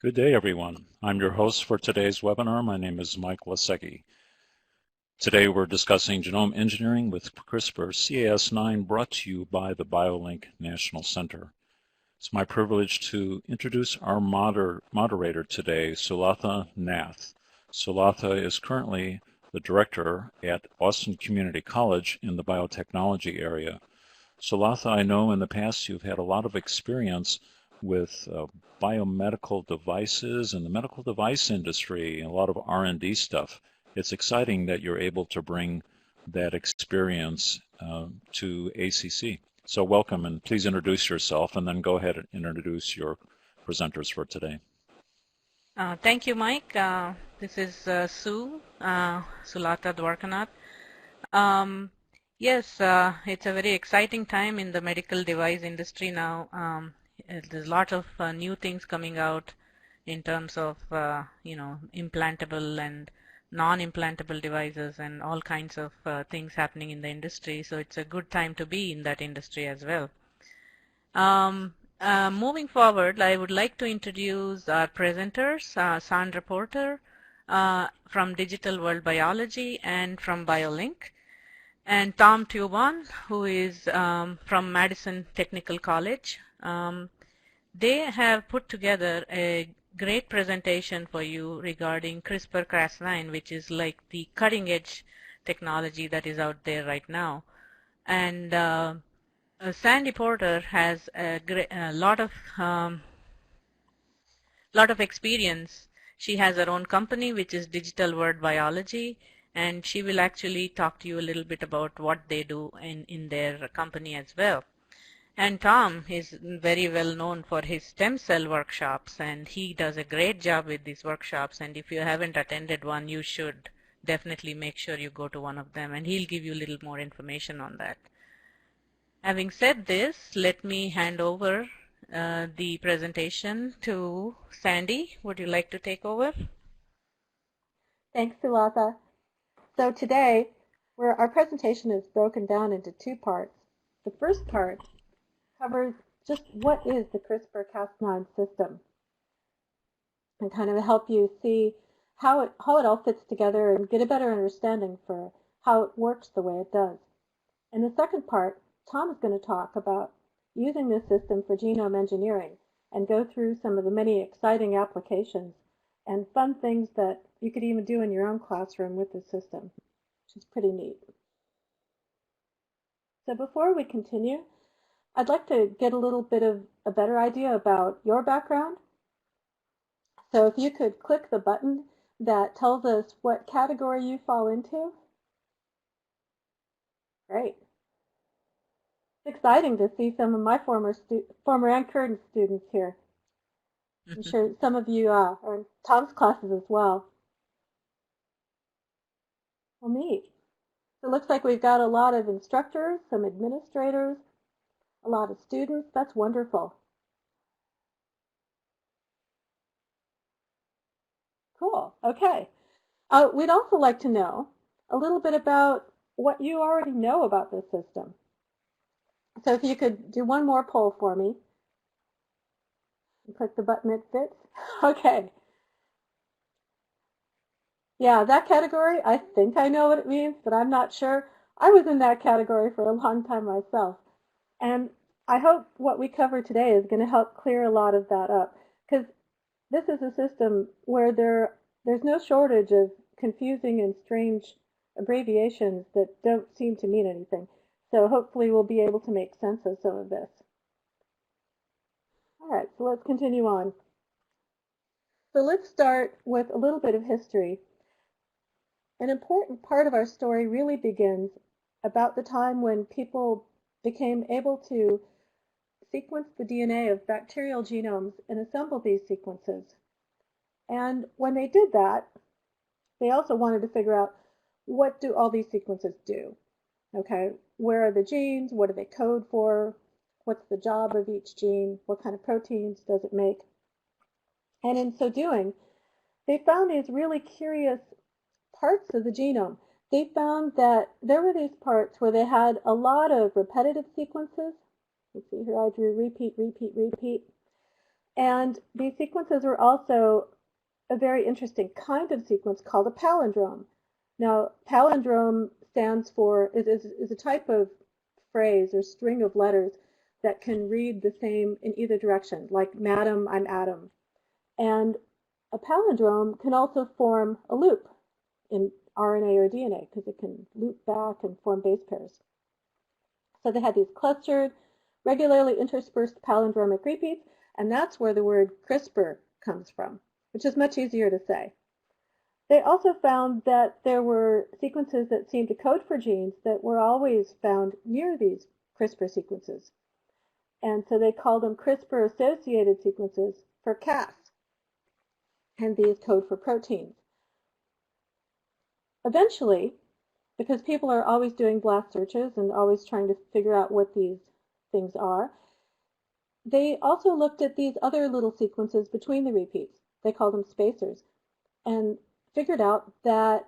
Good day, everyone. I'm your host for today's webinar. My name is Mike Lasecki. Today we're discussing genome engineering with CRISPR Cas9, brought to you by the BioLink National Center. It's my privilege to introduce our moderator today, Sulatha Nath. Sulatha is currently the director at Austin Community College in the biotechnology area. Sulatha, I know in the past you've had a lot of experience with biomedical devices and the medical device industry and a lot of R&D stuff. It's exciting that you're able to bring that experience to ACC. So welcome, and please introduce yourself, and then go ahead and introduce your presenters for today. Thank you, Mike. This is Sulatha Dwarkanath. Yes, it's a very exciting time in the medical device industry now. There's a lot of new things coming out in terms of, implantable and non-implantable devices and all kinds of things happening in the industry. So it's a good time to be in that industry as well. Moving forward, I would like to introduce our presenters, Sandra Porter from Digital World Biology and from BioLink, and Tom Tubon, who is from Madison Technical College. They have put together a great presentation for you regarding CRISPR-Cas9, which is like the cutting edge technology that is out there right now. And Sandy Porter has a lot of experience. She has her own company, which is Digital World Biology, and she will actually talk to you a little bit about what they do in their company as well. And Tom is very well known for his stem cell workshops, and he does a great job with these workshops. And if you haven't attended one, you should definitely make sure you go to one of them, and he'll give you a little more information on that. Having said this, let me hand over the presentation to Sandy. Would you like to take over? Thanks, Sulatha. So today, our presentation is broken down into two parts. The first part covers just what is the CRISPR-Cas9 system, and kind of help you see how it all fits together and get a better understanding for how it works the way it does. In the second part, Tom is going to talk about using this system for genome engineering and go through some of the many exciting applications and fun things that you could even do in your own classroom with this system, which is pretty neat. So before we continue, I'd like to get a little bit of a better idea about your background. So if you could click the button that tells us what category you fall into. Great. It's exciting to see some of my former and current students here. I'm sure some of you are in Tom's classes as well. Well, neat. So it looks like we've got a lot of instructors, some administrators, a lot of students. That's wonderful. Cool. Okay. We'd also like to know a little bit about what you already know about this system. So if you could do one more poll for me. And click the button it fits. Okay. Yeah, that category, I think I know what it means, but I'm not sure. I was in that category for a long time myself. And I hope what we cover today is going to help clear a lot of that up, because this is a system where there's no shortage of confusing and strange abbreviations that don't seem to mean anything. So hopefully we'll be able to make sense of some of this. All right, so let's continue on. So let's start with a little bit of history. An important part of our story really begins about the time when people became able to sequence the DNA of bacterial genomes and assemble these sequences. And when they did that, they also wanted to figure out, what do all these sequences do? Okay, where are the genes? What do they code for? What's the job of each gene? What kind of proteins does it make? And in so doing, they found these really curious parts of the genome. They found that there were these parts where they had a lot of repetitive sequences. You see here I drew repeat, repeat, repeat. And these sequences are also a very interesting kind of sequence called a palindrome. Now, palindrome stands for, is a type of phrase or string of letters that can read the same in either direction, like madam, I'm Adam. And a palindrome can also form a loop in RNA or DNA because it can loop back and form base pairs. So they had these clustered, regularly interspersed palindromic repeats, and that's where the word CRISPR comes from, which is much easier to say. They also found that there were sequences that seemed to code for genes that were always found near these CRISPR sequences. And so they called them CRISPR-associated sequences for Cas. And these code for proteins. Eventually, because people are always doing blast searches and always trying to figure out what these things are, they also looked at these other little sequences between the repeats. They called them spacers, and figured out that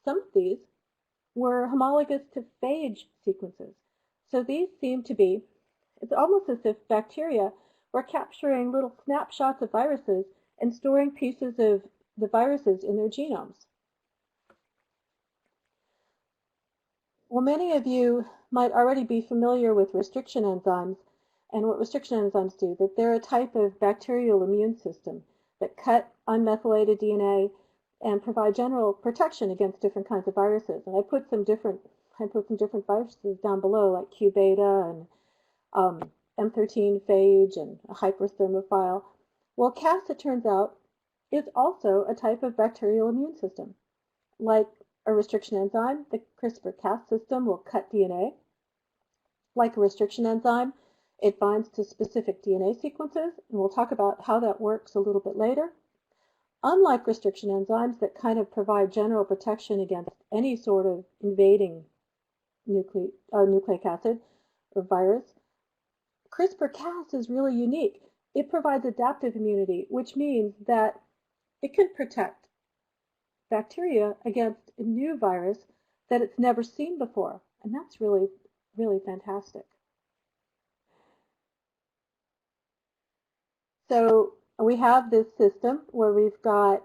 some of these were homologous to phage sequences. So these seem to be, it's almost as if bacteria were capturing little snapshots of viruses and storing pieces of the viruses in their genomes. Well, many of you might already be familiar with restriction enzymes and what restriction enzymes do, that they're a type of bacterial immune system that cut unmethylated DNA and provide general protection against different kinds of viruses. And I put some different viruses down below, like Q beta and M13 phage and a hyperthermophile. Well, Cas, it turns out, is also a type of bacterial immune system. Like a restriction enzyme, the CRISPR-Cas system will cut DNA. Like a restriction enzyme, it binds to specific DNA sequences, and we'll talk about how that works a little bit later. Unlike restriction enzymes that kind of provide general protection against any sort of invading nucleic acid or virus, CRISPR-Cas is really unique. It provides adaptive immunity, which means that it can protect bacteria against a new virus that it's never seen before. And that's really, really fantastic. So we have this system where we've got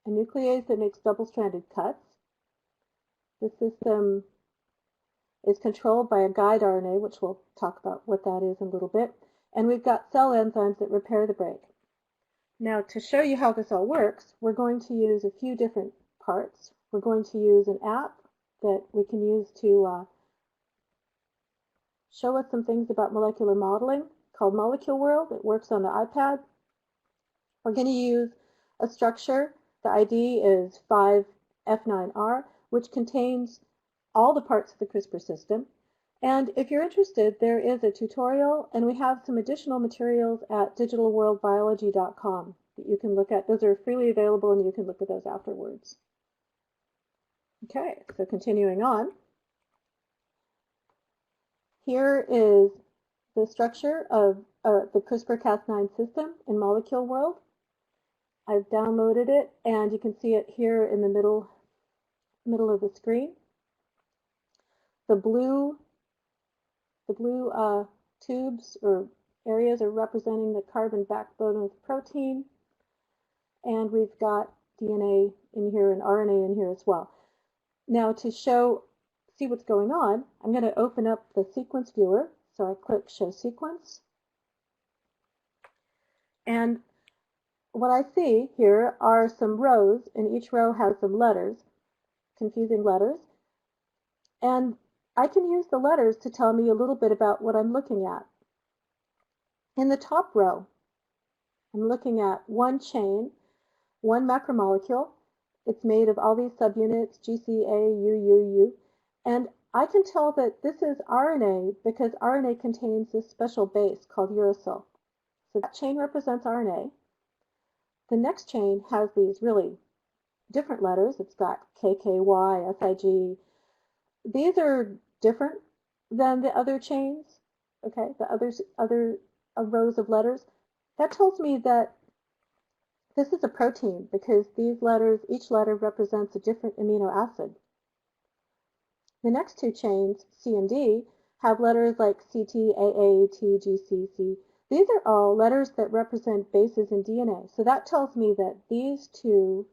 a nuclease that makes double-stranded cuts. The system is controlled by a guide RNA, which we'll talk about what that is in a little bit. And we've got cell enzymes that repair the break. Now, to show you how this all works, we're going to use a few different parts. We're going to use an app that we can use to show us some things about molecular modeling called Molecule World. It works on the iPad. We're going to use a structure. The ID is 5F9R, which contains all the parts of the CRISPR system. And if you're interested, there is a tutorial, and we have some additional materials at digitalworldbiology.com that you can look at. Those are freely available, and you can look at those afterwards. Okay, so continuing on. Here is the structure of the CRISPR-Cas9 system in Molecule World. I've downloaded it, and you can see it here in the middle of the screen. The blue tubes or areas are representing the carbon backbone of the protein, and we've got DNA in here and RNA in here as well. Now, to see what's going on, I'm going to open up the sequence viewer. So I click Show Sequence, and what I see here are some rows, and each row has some letters, confusing letters, and I can use the letters to tell me a little bit about what I'm looking at. In the top row, I'm looking at one chain, one macromolecule. It's made of all these subunits, G, C, A, U, U, U, and I can tell that this is RNA because RNA contains this special base called uracil. So that chain represents RNA. The next chain has these really different letters. It's got K, K, Y, SIG. These are different than the other chains, okay, the other rows of letters. That tells me that this is a protein because these letters, each letter represents a different amino acid. The next two chains, C and D, have letters like CT, AA, T, G, C, C. These are all letters that represent bases in DNA. So that tells me that these two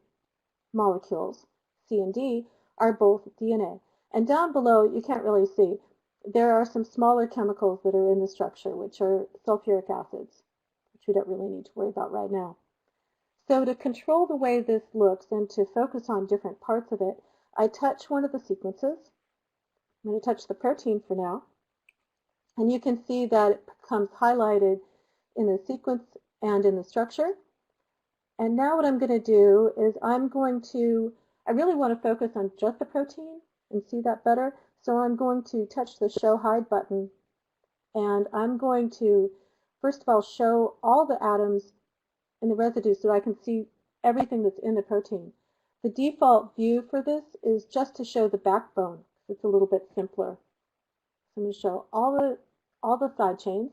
molecules, C and D, are both DNA. And down below, you can't really see, there are some smaller chemicals that are in the structure, which are sulfuric acids, which we don't really need to worry about right now. So to control the way this looks and to focus on different parts of it, I touch one of the sequences. I'm going to touch the protein for now. And you can see that it becomes highlighted in the sequence and in the structure. And now what I'm going to do is I really want to focus on just the protein and see that better. So I'm going to touch the Show Hide button. And I'm going to, first of all, show all the atoms in the residue so I can see everything that's in the protein. The default view for this is just to show the backbone. It's a little bit simpler. So I'm going to show all the side chains.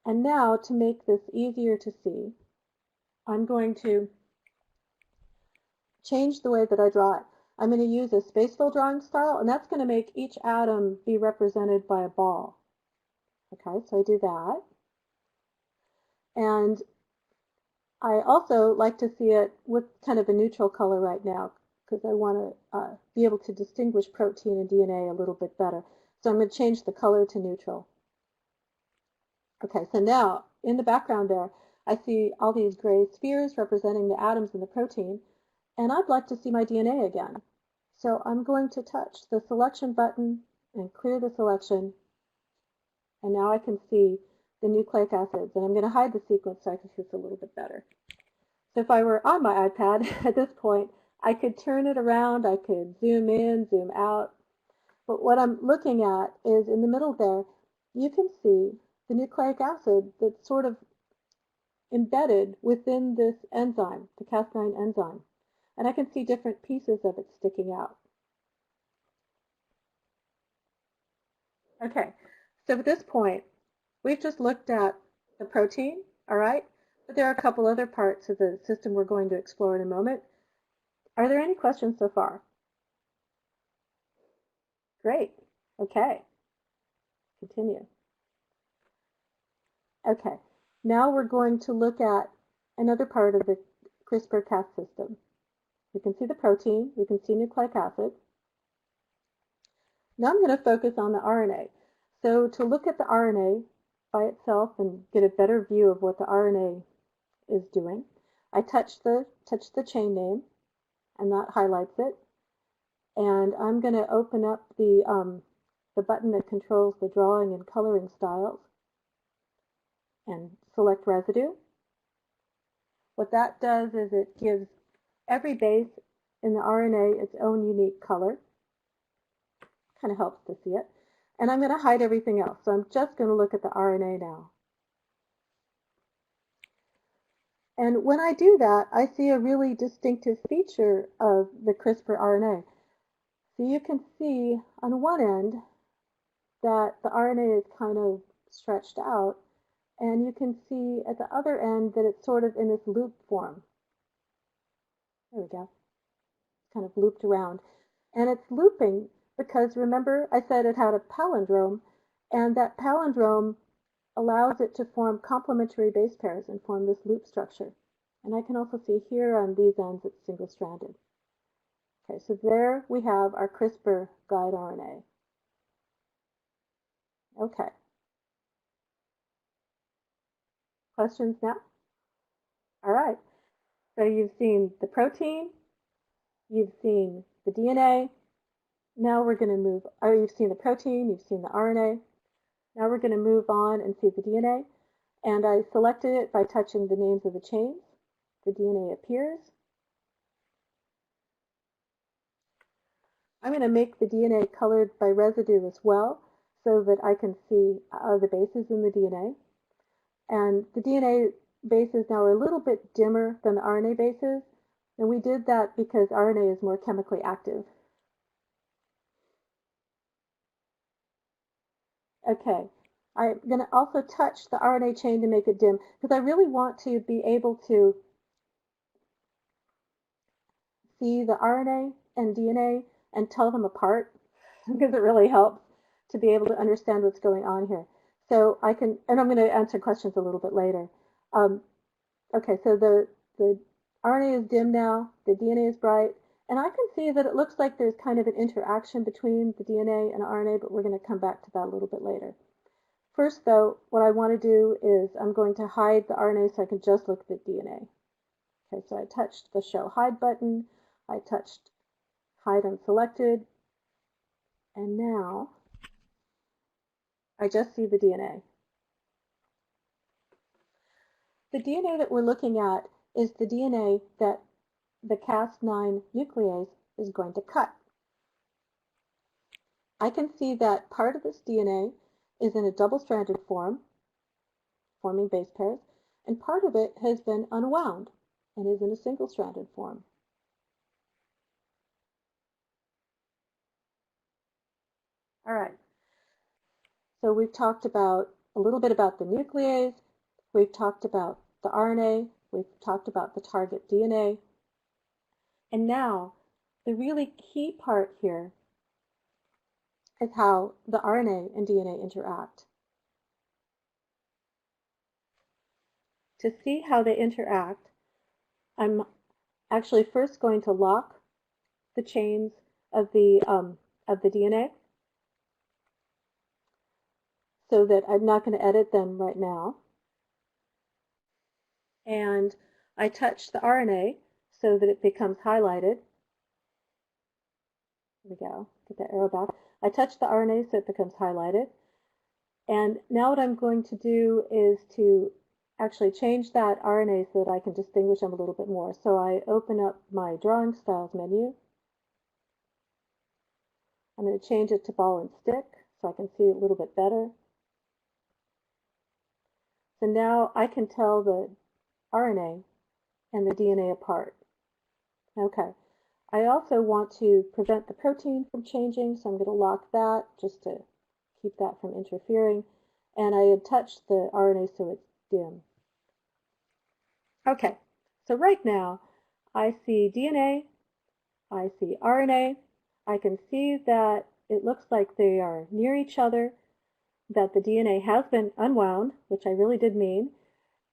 And now, to make this easier to see, I'm going to change the way that I draw it. I'm going to use a spacefill drawing style, and that's going to make each atom be represented by a ball. Okay, so I do that. And I also like to see it with kind of a neutral color right now because I want to be able to distinguish protein and DNA a little bit better. So I'm going to change the color to neutral. Okay, so now in the background there, I see all these gray spheres representing the atoms in the protein, and I'd like to see my DNA again. So I'm going to touch the selection button and clear the selection, and now I can see the nucleic acids, and I'm going to hide the sequence so I can see this a little bit better. So if I were on my iPad at this point, I could turn it around, I could zoom in, zoom out, but what I'm looking at is in the middle there, you can see the nucleic acid that's sort of embedded within this enzyme, the Cas9 enzyme. And I can see different pieces of it sticking out. Okay, so at this point, we've just looked at the protein, all right? But there are a couple other parts of the system we're going to explore in a moment. Are there any questions so far? Great, okay, continue. Okay, now we're going to look at another part of the CRISPR-Cas system. We can see the protein, we can see nucleic acid. Now I'm going to focus on the RNA. So to look at the RNA by itself and get a better view of what the RNA is doing, I touch the chain name, and that highlights it. And I'm going to open up the button that controls the drawing and coloring styles and select residue. What that does is it gives every base in the RNA its own unique color. Kind of helps to see it. And I'm going to hide everything else. So I'm just going to look at the RNA now. And when I do that, I see a really distinctive feature of the CRISPR RNA. So you can see on one end that the RNA is kind of stretched out, and you can see at the other end that it's sort of in this loop form. There we go. It's kind of looped around. And it's looping because, remember, I said it had a palindrome, and that palindrome allows it to form complementary base pairs and form this loop structure. And I can also see here on these ends it's single-stranded. Okay, so there we have our CRISPR guide RNA. Okay. Questions now? All right. So you've seen the protein, you've seen the DNA. Now we're going to move, or you've seen the protein, you've seen the RNA. Now we're going to move on and see the DNA. And I selected it by touching the names of the chains. The DNA appears. I'm going to make the DNA colored by residue as well so that I can see the bases in the DNA. And the DNA bases now are a little bit dimmer than the RNA bases. And we did that because RNA is more chemically active. Okay, I'm going to also touch the RNA chain to make it dim because I really want to be able to see the RNA and DNA and tell them apart because it really helps to be able to understand what's going on here. So I can, and I'm going to answer questions a little bit later. Okay, so the RNA is dim now, the DNA is bright, and I can see that it looks like there's kind of an interaction between the DNA and RNA, but we're going to come back to that a little bit later. First, though, what I want to do is I'm going to hide the RNA so I can just look at the DNA. Okay, so I touched the Show Hide button, I touched Hide Unselected, and now I just see the DNA. The DNA that we're looking at is the DNA that the Cas9 nuclease is going to cut. I can see that part of this DNA is in a double-stranded form, forming base pairs, and part of it has been unwound and is in a single-stranded form. All right. So we've talked about a little bit about the nuclease, we've talked about the RNA, we've talked about the target DNA, and now the really key part here is how the RNA and DNA interact. To see how they interact, I'm actually first going to lock the chains of the DNA so that I'm not going to edit them right now. And I touch the RNA so that it becomes highlighted. There we go, get that arrow back. I touch the RNA so it becomes highlighted. And now what I'm going to do is to actually change that RNA so that I can distinguish them a little bit more. So I open up my drawing styles menu. I'm going to change it to ball and stick so I can see it a little bit better. So now I can tell the RNA and the DNA apart. Okay. I also want to prevent the protein from changing, so I'm going to lock that just to keep that from interfering. And I had touched the RNA so it's dim. Okay, so right now I see DNA, I see RNA, I can see that it looks like they are near each other, that the DNA has been unwound, which I really did mean,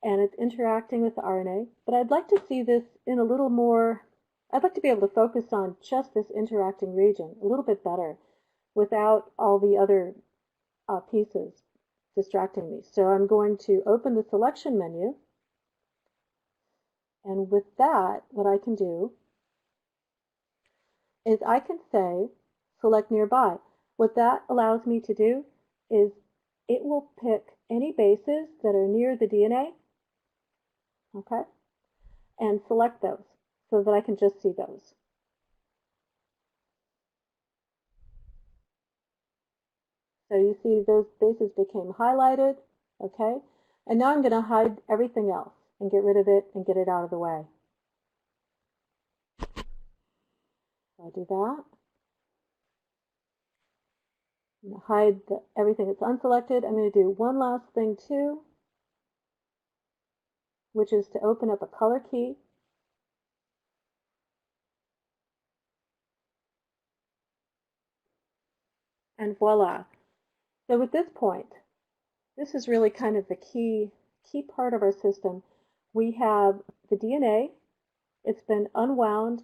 and it's interacting with the RNA, but I'd like to see this in a little more, I'd like to be able to focus on just this interacting region a little bit better without all the other pieces distracting me. So I'm going to open the selection menu, and with that, what I can do is I can say select nearby. What that allows me to do is it will pick any bases that are near the DNA, okay, and select those so that I can just see those. So you see those bases became highlighted, okay, and now I'm going to hide everything else and get rid of it and get it out of the way. So I'll do that. I'm going to hide everything that's unselected. I'm going to do one last thing too, which is to open up a color key. And voila. So at this point, this is really kind of the key part of our system. We have the DNA. It's been unwound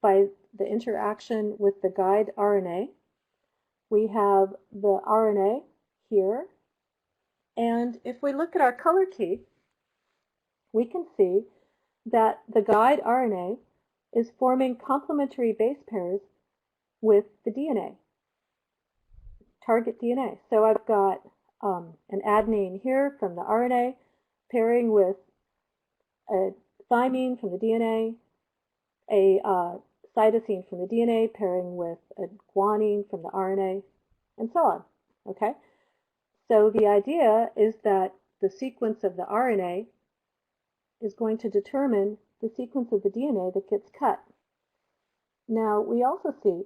by the interaction with the guide RNA. We have the RNA here. And if we look at our color key, we can see that the guide RNA is forming complementary base pairs with the DNA, target DNA. So I've got an adenine here from the RNA pairing with a thymine from the DNA, a cytosine from the DNA pairing with a guanine from the RNA, and so on. Okay? So the idea is that the sequence of the RNA is going to determine the sequence of the DNA that gets cut. Now, we also see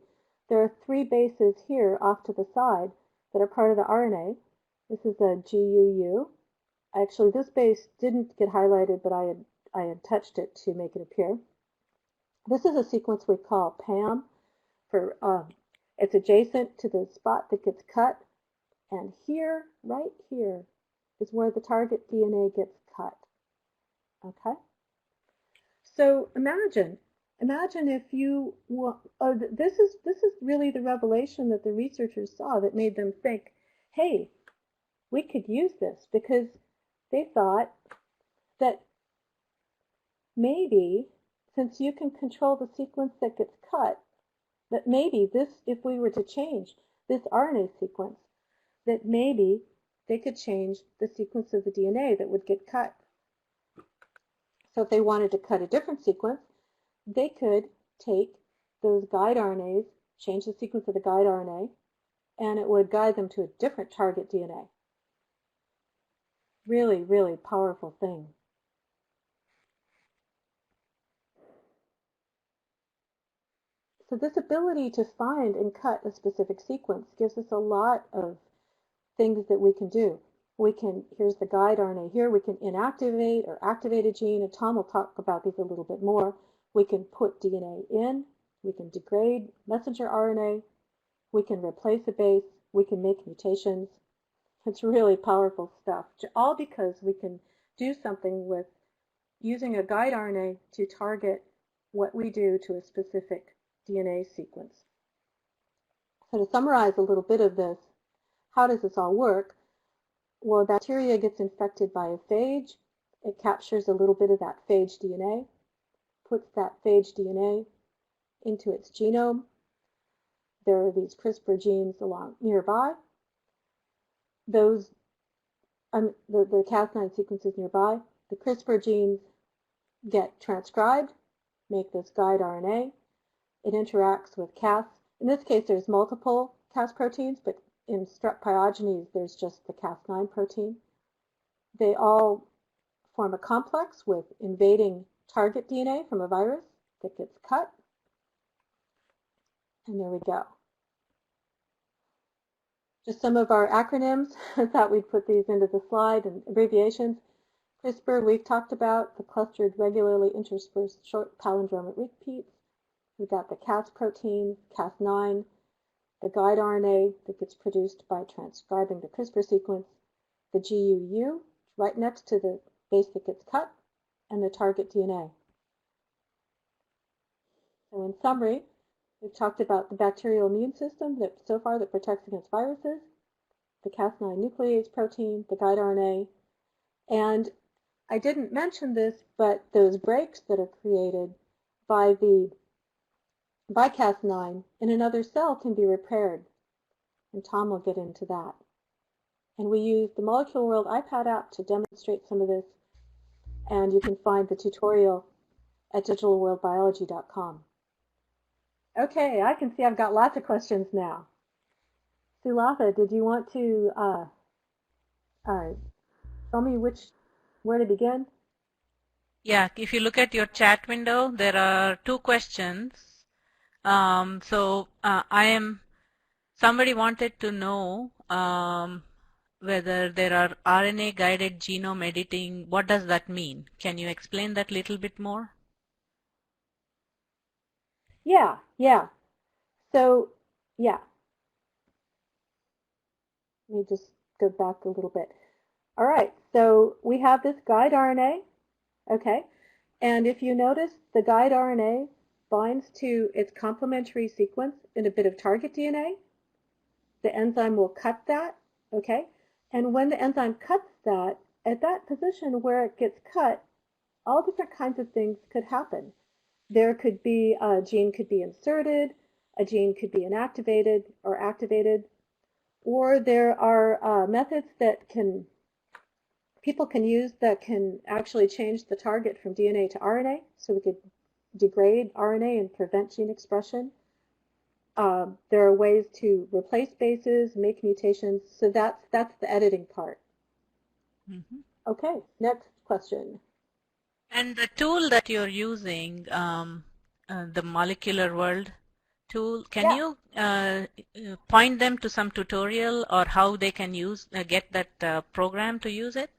there are 3 bases here off to the side that are part of the RNA. This is a GUU. Actually, this base didn't get highlighted, but I had touched it to make it appear. This is a sequence we call PAM. It's adjacent to the spot that gets cut, And here, right here, is where the target DNA gets cut. Okay? So imagine if you, this is really the revelation that the researchers saw that made them think, hey, we could use this, because they thought that maybe, since you can control the sequence that gets cut, that maybe this, if we were to change this RNA sequence, that maybe they could change the sequence of the DNA that would get cut. So if they wanted to cut a different sequence, they could take those guide RNAs, change the sequence of the guide RNA, and it would guide them to a different target DNA. Really, really powerful thing. So this ability to find and cut a specific sequence gives us a lot of things that we can do. We can, here's the guide RNA here, we can inactivate or activate a gene, and Tom will talk about these a little bit more. We can put DNA in, we can degrade messenger RNA, we can replace a base, we can make mutations. It's really powerful stuff, all because we can do something with using a guide RNA to target what we do to a specific DNA sequence. So to summarize a little bit of this, how does this all work? Well, a bacteria gets infected by a phage. It captures a little bit of that phage DNA, puts that phage DNA into its genome. There are these CRISPR genes along nearby. Those, the Cas9 sequences nearby, the CRISPR genes get transcribed, make this guide RNA. It interacts with Cas. In this case, there's multiple Cas proteins, but in strep pyogenes, there's just the Cas9 protein. They all form a complex with invading target DNA from a virus that gets cut. And there we go. Just some of our acronyms. I thought we'd put these into the slide, and abbreviations. CRISPR, we've talked about the clustered regularly interspersed short palindromic repeats. We've got the Cas protein, Cas9, the guide RNA that gets produced by transcribing the CRISPR sequence, the GUU, right next to the base that gets cut, and the target DNA. So in summary, we've talked about the bacterial immune system that so far that protects against viruses, the Cas9 nuclease protein, the guide RNA, and I didn't mention this, but those breaks that are created by Cas9 in another cell can be repaired, and Tom will get into that. And we use the Molecule World iPad app to demonstrate some of this, and you can find the tutorial at digitalworldbiology.com. Okay, I can see I've got lots of questions now. Sulatha, did you want to tell me where to begin? Yeah, if you look at your chat window, there are two questions. Somebody wanted to know whether there are RNA-guided genome editing. What does that mean? Can you explain that a little bit more? Yeah. So, yeah. Let me just go back a little bit. All right, so we have this guide RNA, okay? And if you notice, the guide RNA binds to its complementary sequence in a bit of target DNA. The enzyme will cut that, okay? And when the enzyme cuts that, at that position where it gets cut, all different kinds of things could happen. There could be, a gene could be inserted, a gene could be inactivated or activated, or there are methods that people can use that can actually change the target from DNA to RNA, so we could degrade RNA and prevent gene expression. There are ways to replace bases, make mutations, so that's the editing part. Mm-hmm. Okay, next question. And the tool that you're using, the Molecular World tool, can you point them to some tutorial or how they can get that program to use it?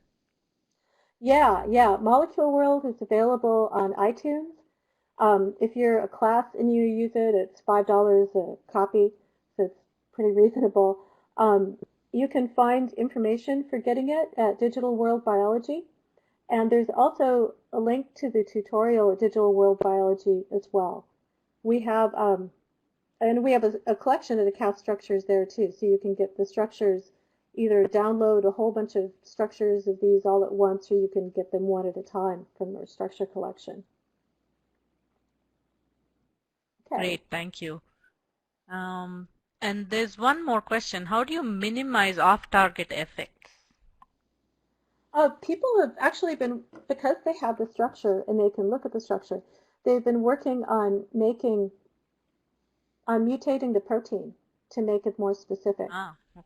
Yeah. Molecule World is available on iTunes. If you're a class and you use it, it's $5 a copy, so it's pretty reasonable. You can find information for getting it at Digital World Biology, and there's also a link to the tutorial at Digital World Biology as well. We have a collection of the Cas structures there too, so you can get the structures, either download a whole bunch of structures of these all at once, or you can get them one at a time from our structure collection. Okay. Great, thank you. And there's one more question. How do you minimize off-target effects? People have actually been, because they have the structure and they can look at the structure, they've been working on mutating the protein to make it more specific. Ah, okay.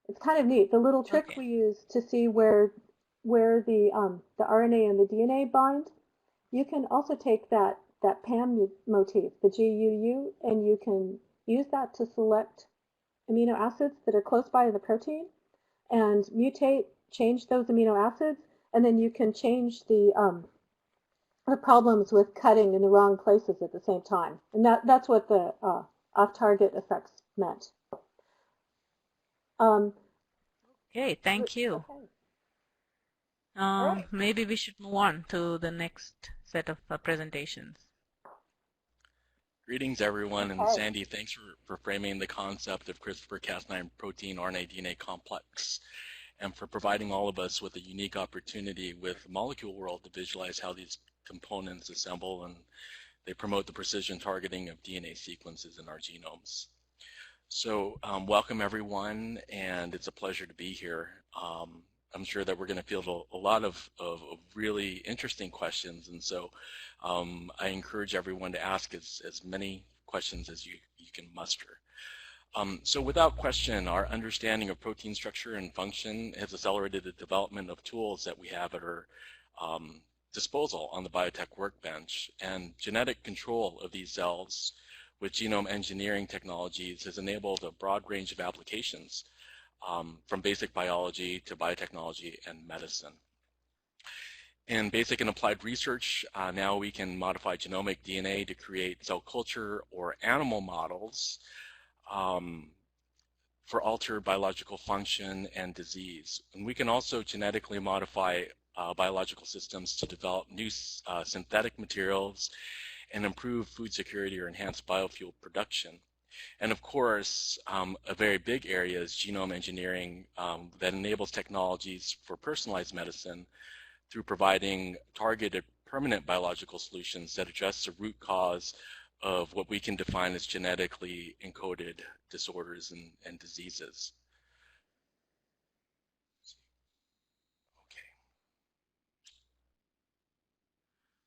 It's kind of neat. The little trick we use to see where the RNA and the DNA bind, you can also take that PAM motif, the GUU, and you can use that to select amino acids that are close by in the protein and mutate, change those amino acids, and then you can change the problems with cutting in the wrong places at the same time. And that's what the off-target effects meant. Okay, thank you. Okay. Right. Maybe we should move on to the next set of presentations. Greetings, everyone, and Sandy, thanks for framing the concept of CRISPR-Cas9 protein RNA DNA complex, and for providing all of us with a unique opportunity with the molecule world to visualize how these components assemble and they promote the precision targeting of DNA sequences in our genomes. So welcome, everyone, and it's a pleasure to be here. I'm sure that we're going to field a lot of really interesting questions, and so I encourage everyone to ask as many questions as you can muster. So without question, our understanding of protein structure and function has accelerated the development of tools that we have at our disposal on the biotech workbench, and genetic control of these cells with genome engineering technologies has enabled a broad range of applications, from basic biology to biotechnology and medicine. In basic and applied research, now we can modify genomic DNA to create cell culture or animal models for altered biological function and disease. And we can also genetically modify biological systems to develop new synthetic materials and improve food security or enhance biofuel production. And of course, a very big area is genome engineering that enables technologies for personalized medicine through providing targeted permanent biological solutions that address the root cause of what we can define as genetically encoded disorders and diseases.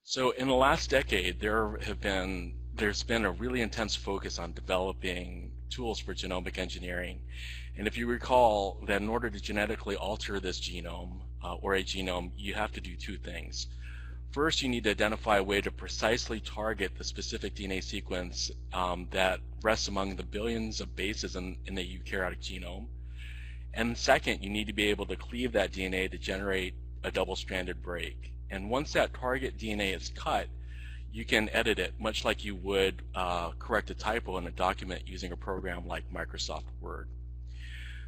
So in the last decade, there's been a really intense focus on developing tools for genomic engineering. And if you recall that in order to genetically alter this genome or a genome, you have to do two things. First, you need to identify a way to precisely target the specific DNA sequence that rests among the billions of bases in the eukaryotic genome. And second, you need to be able to cleave that DNA to generate a double-stranded break. And once that target DNA is cut, you can edit it much like you would correct a typo in a document using a program like Microsoft Word.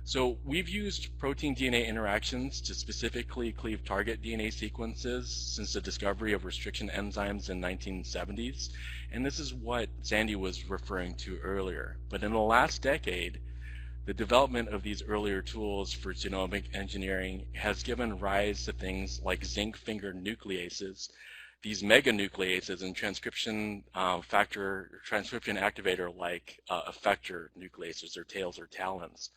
So we've used protein DNA interactions to specifically cleave target DNA sequences since the discovery of restriction enzymes in the 1970s, and this is what Sandy was referring to earlier. But in the last decade, the development of these earlier tools for genomic engineering has given rise to things like zinc finger nucleases, these meganucleases, and transcription transcription activator like effector nucleases or tails or talons.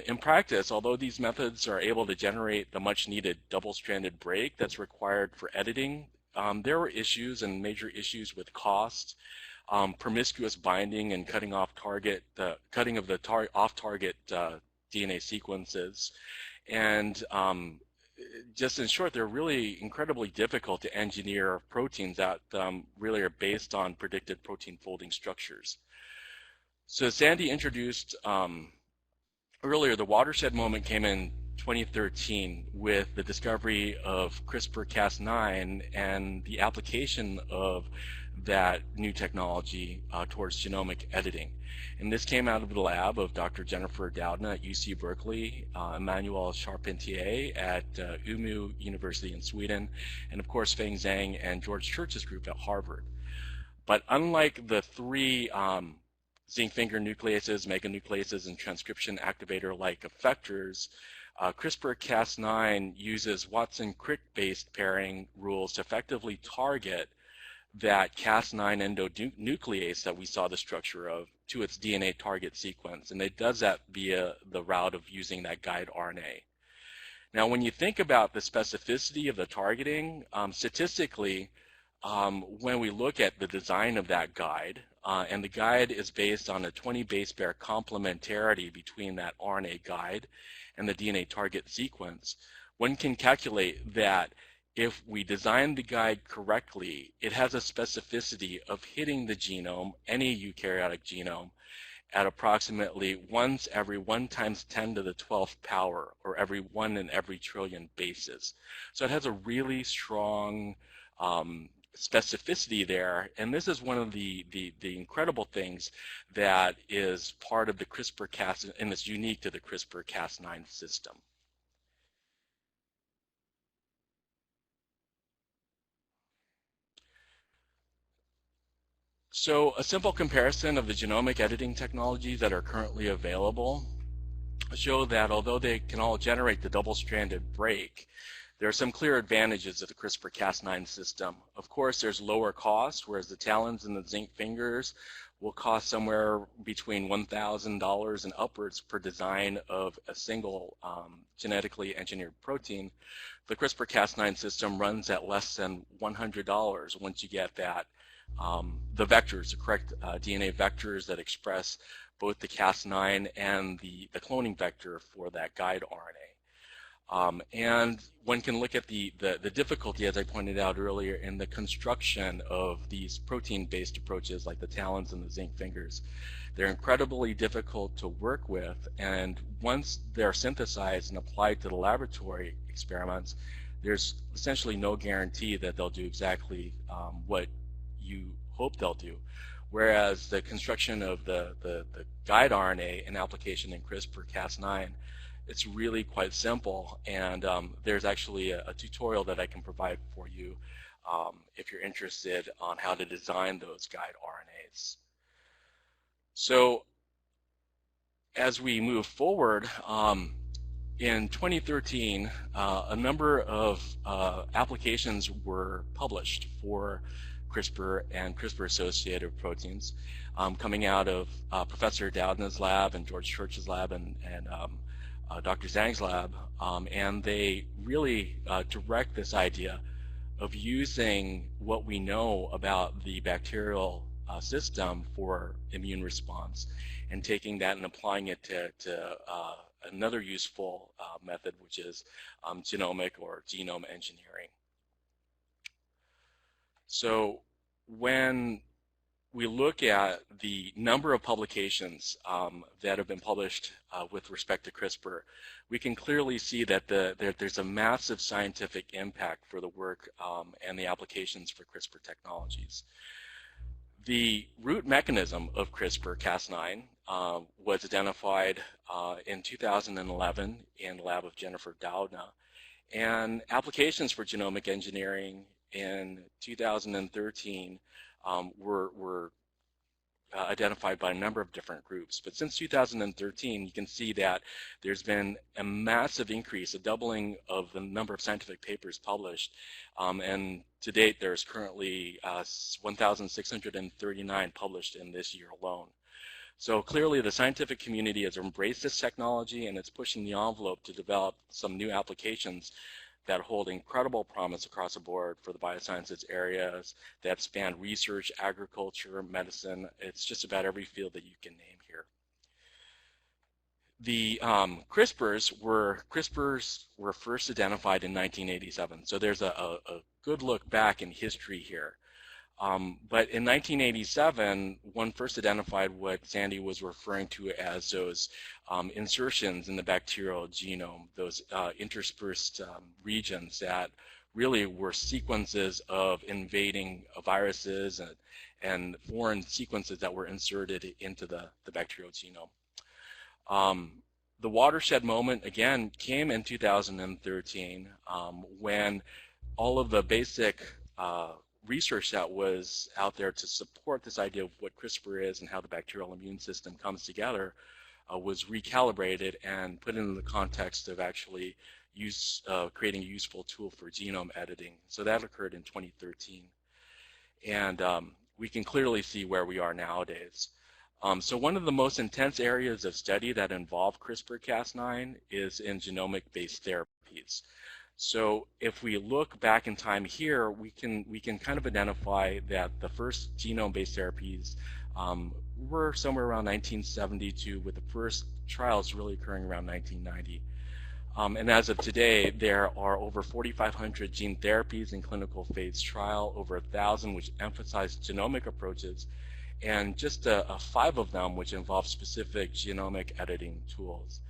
In practice, although these methods are able to generate the much needed double-stranded break that's required for editing, there were issues and major issues with cost, promiscuous binding and cutting of the off-target DNA sequences, and just in short, they're really incredibly difficult to engineer proteins that really are based on predicted protein folding structures. So Sandy introduced earlier, the watershed moment came in 2013 with the discovery of CRISPR-Cas9 and the application of that new technology towards genomic editing. And this came out of the lab of Dr. Jennifer Doudna at UC Berkeley, Emmanuel Charpentier at Umeå University in Sweden, and of course Feng Zhang and George Church's group at Harvard. But unlike the three zinc finger nucleases, meganucleases, and transcription activator-like effectors, CRISPR-Cas9 uses Watson-Crick-based pairing rules to effectively target that Cas9 endonuclease that we saw the structure of to its DNA target sequence, and it does that via the route of using that guide RNA. Now, when you think about the specificity of the targeting, statistically, when we look at the design of that guide, and the guide is based on a 20 base pair complementarity between that RNA guide and the DNA target sequence, one can calculate that if we design the guide correctly, it has a specificity of hitting the genome, any eukaryotic genome, at approximately once every 1 × 10 to the 12th power, or every 1 in every trillion bases. So it has a really strong specificity there, and this is one of the incredible things that is part of the CRISPR-Cas, and it's unique to the CRISPR-Cas9 system. So a simple comparison of the genomic editing technologies that are currently available show that although they can all generate the double-stranded break, there are some clear advantages of the CRISPR-Cas9 system. Of course, there's lower cost, whereas the talons and the zinc fingers will cost somewhere between $1,000 and upwards per design of a single genetically engineered protein. The CRISPR-Cas9 system runs at less than $100 once you get that the vectors, the correct DNA vectors that express both the Cas9 and the cloning vector for that guide RNA. And one can look at the difficulty, as I pointed out earlier, in the construction of these protein-based approaches like the talons and the zinc fingers. They're incredibly difficult to work with, and once they're synthesized and applied to the laboratory experiments, there's essentially no guarantee that they'll do exactly what you hope they'll do. Whereas the construction of the guide RNA and application in CRISPR-Cas9, it's really quite simple, and there's actually a tutorial that I can provide for you if you're interested on how to design those guide RNAs. So as we move forward, in 2013, a number of applications were published for CRISPR and CRISPR-associated proteins coming out of Professor Doudna's lab and George Church's lab and Dr. Zhang's lab, and they really direct this idea of using what we know about the bacterial system for immune response and taking that and applying it to another useful method, which is genomic or genome engineering. So when we look at the number of publications that have been published with respect to CRISPR, we can clearly see that there's a massive scientific impact for the work and the applications for CRISPR technologies. The root mechanism of CRISPR-Cas9 was identified in 2011 in the lab of Jennifer Doudna, and applications for genomic engineering in 2013 were identified by a number of different groups. But since 2013, you can see that there's been a massive increase, a doubling of the number of scientific papers published, and to date there's currently 1,639 published in this year alone. So clearly the scientific community has embraced this technology, and it's pushing the envelope to develop some new applications that hold incredible promise across the board for the biosciences areas that span research, agriculture, medicine. It's just about every field that you can name here. The CRISPRs were first identified in 1987, so there's a good look back in history here. But in 1987, one first identified what Sandy was referring to as those insertions in the bacterial genome, those interspersed regions that really were sequences of invading viruses and foreign sequences that were inserted into the bacterial genome. The watershed moment, again, came in 2013 when all of the basic research that was out there to support this idea of what CRISPR is and how the bacterial immune system comes together was recalibrated and put into the context of actually creating a useful tool for genome editing. So that occurred in 2013. And we can clearly see where we are nowadays. So one of the most intense areas of study that involve CRISPR-Cas9 is in genomic-based therapies. So if we look back in time here, we can kind of identify that the first genome-based therapies were somewhere around 1972, with the first trials really occurring around 1990. And as of today, there are over 4,500 gene therapies in clinical phase trial, over 1,000 which emphasize genomic approaches, and just 5 of them which involve specific genomic editing tools.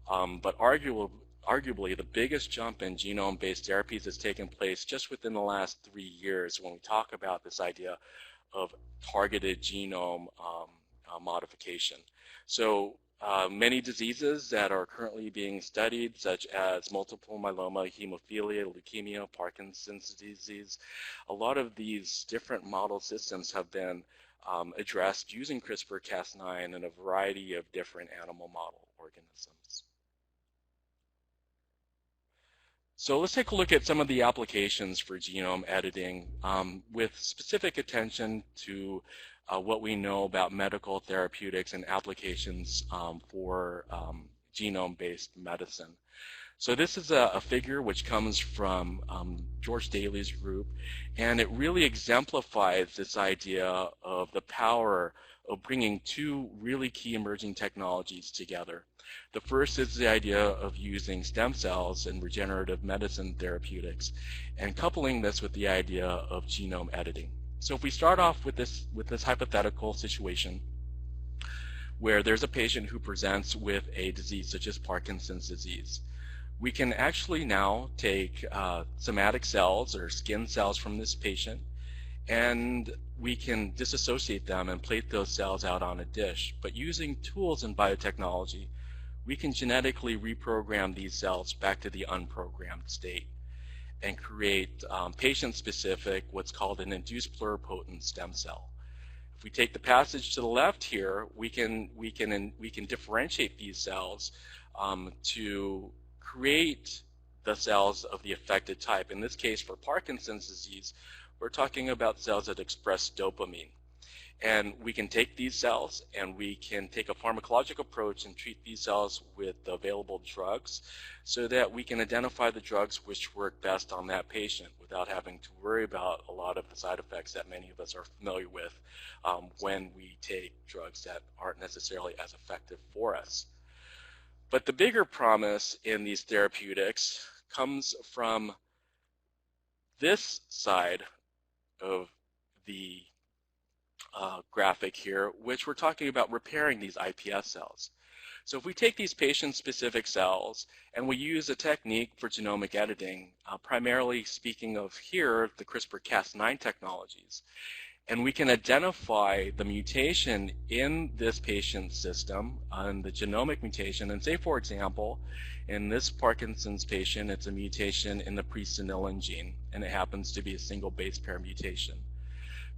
But arguably, the biggest jump in genome-based therapies has taken place just within the last 3 years when we talk about this idea of targeted genome modification. So many diseases that are currently being studied, such as multiple myeloma, hemophilia, leukemia, Parkinson's disease, a lot of these different model systems have been addressed using CRISPR-Cas9 in a variety of different animal model organisms. So let's take a look at some of the applications for genome editing with specific attention to what we know about medical therapeutics and applications for genome-based medicine. So this is a figure which comes from George Daly's group, and it really exemplifies this idea of the power of bringing 2 really key emerging technologies together. The first is the idea of using stem cells in regenerative medicine therapeutics and coupling this with the idea of genome editing. So if we start off with this hypothetical situation where there's a patient who presents with a disease such as Parkinson's disease, we can actually now take somatic cells or skin cells from this patient, and we can disassociate them and plate those cells out on a dish. But using tools in biotechnology, we can genetically reprogram these cells back to the unprogrammed state and create patient-specific, what's called an induced pluripotent stem cell. If we take the passage to the left here, we can differentiate these cells to create the cells of the affected type. In this case, for Parkinson's disease, we're talking about cells that express dopamine. And we can take these cells and we can take a pharmacologic approach and treat these cells with available drugs so that we can identify the drugs which work best on that patient without having to worry about a lot of the side effects that many of us are familiar with when we take drugs that aren't necessarily as effective for us. But the bigger promise in these therapeutics comes from this side of the graphic here, which we're talking about repairing these iPS cells. So if we take these patient-specific cells and we use a technique for genomic editing, primarily speaking of here the CRISPR-Cas9 technologies, and we can identify the mutation in this patient's system, and the genomic mutation, and say, for example, in this Parkinson's patient, it's a mutation in the presenilin gene, and it happens to be a single base pair mutation.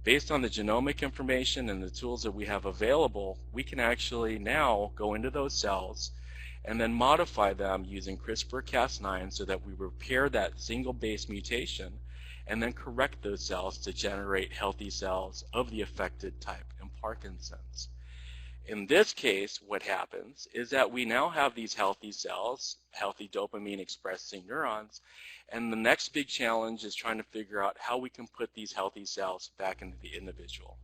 Based on the genomic information and the tools that we have available, we can actually now go into those cells and then modify them using CRISPR-Cas9 so that we repair that single base mutation and then correct those cells to generate healthy cells of the affected type in Parkinson's. In this case, what happens is that we now have these healthy cells, healthy dopamine expressing neurons, and the next big challenge is trying to figure out how we can put these healthy cells back into the individual.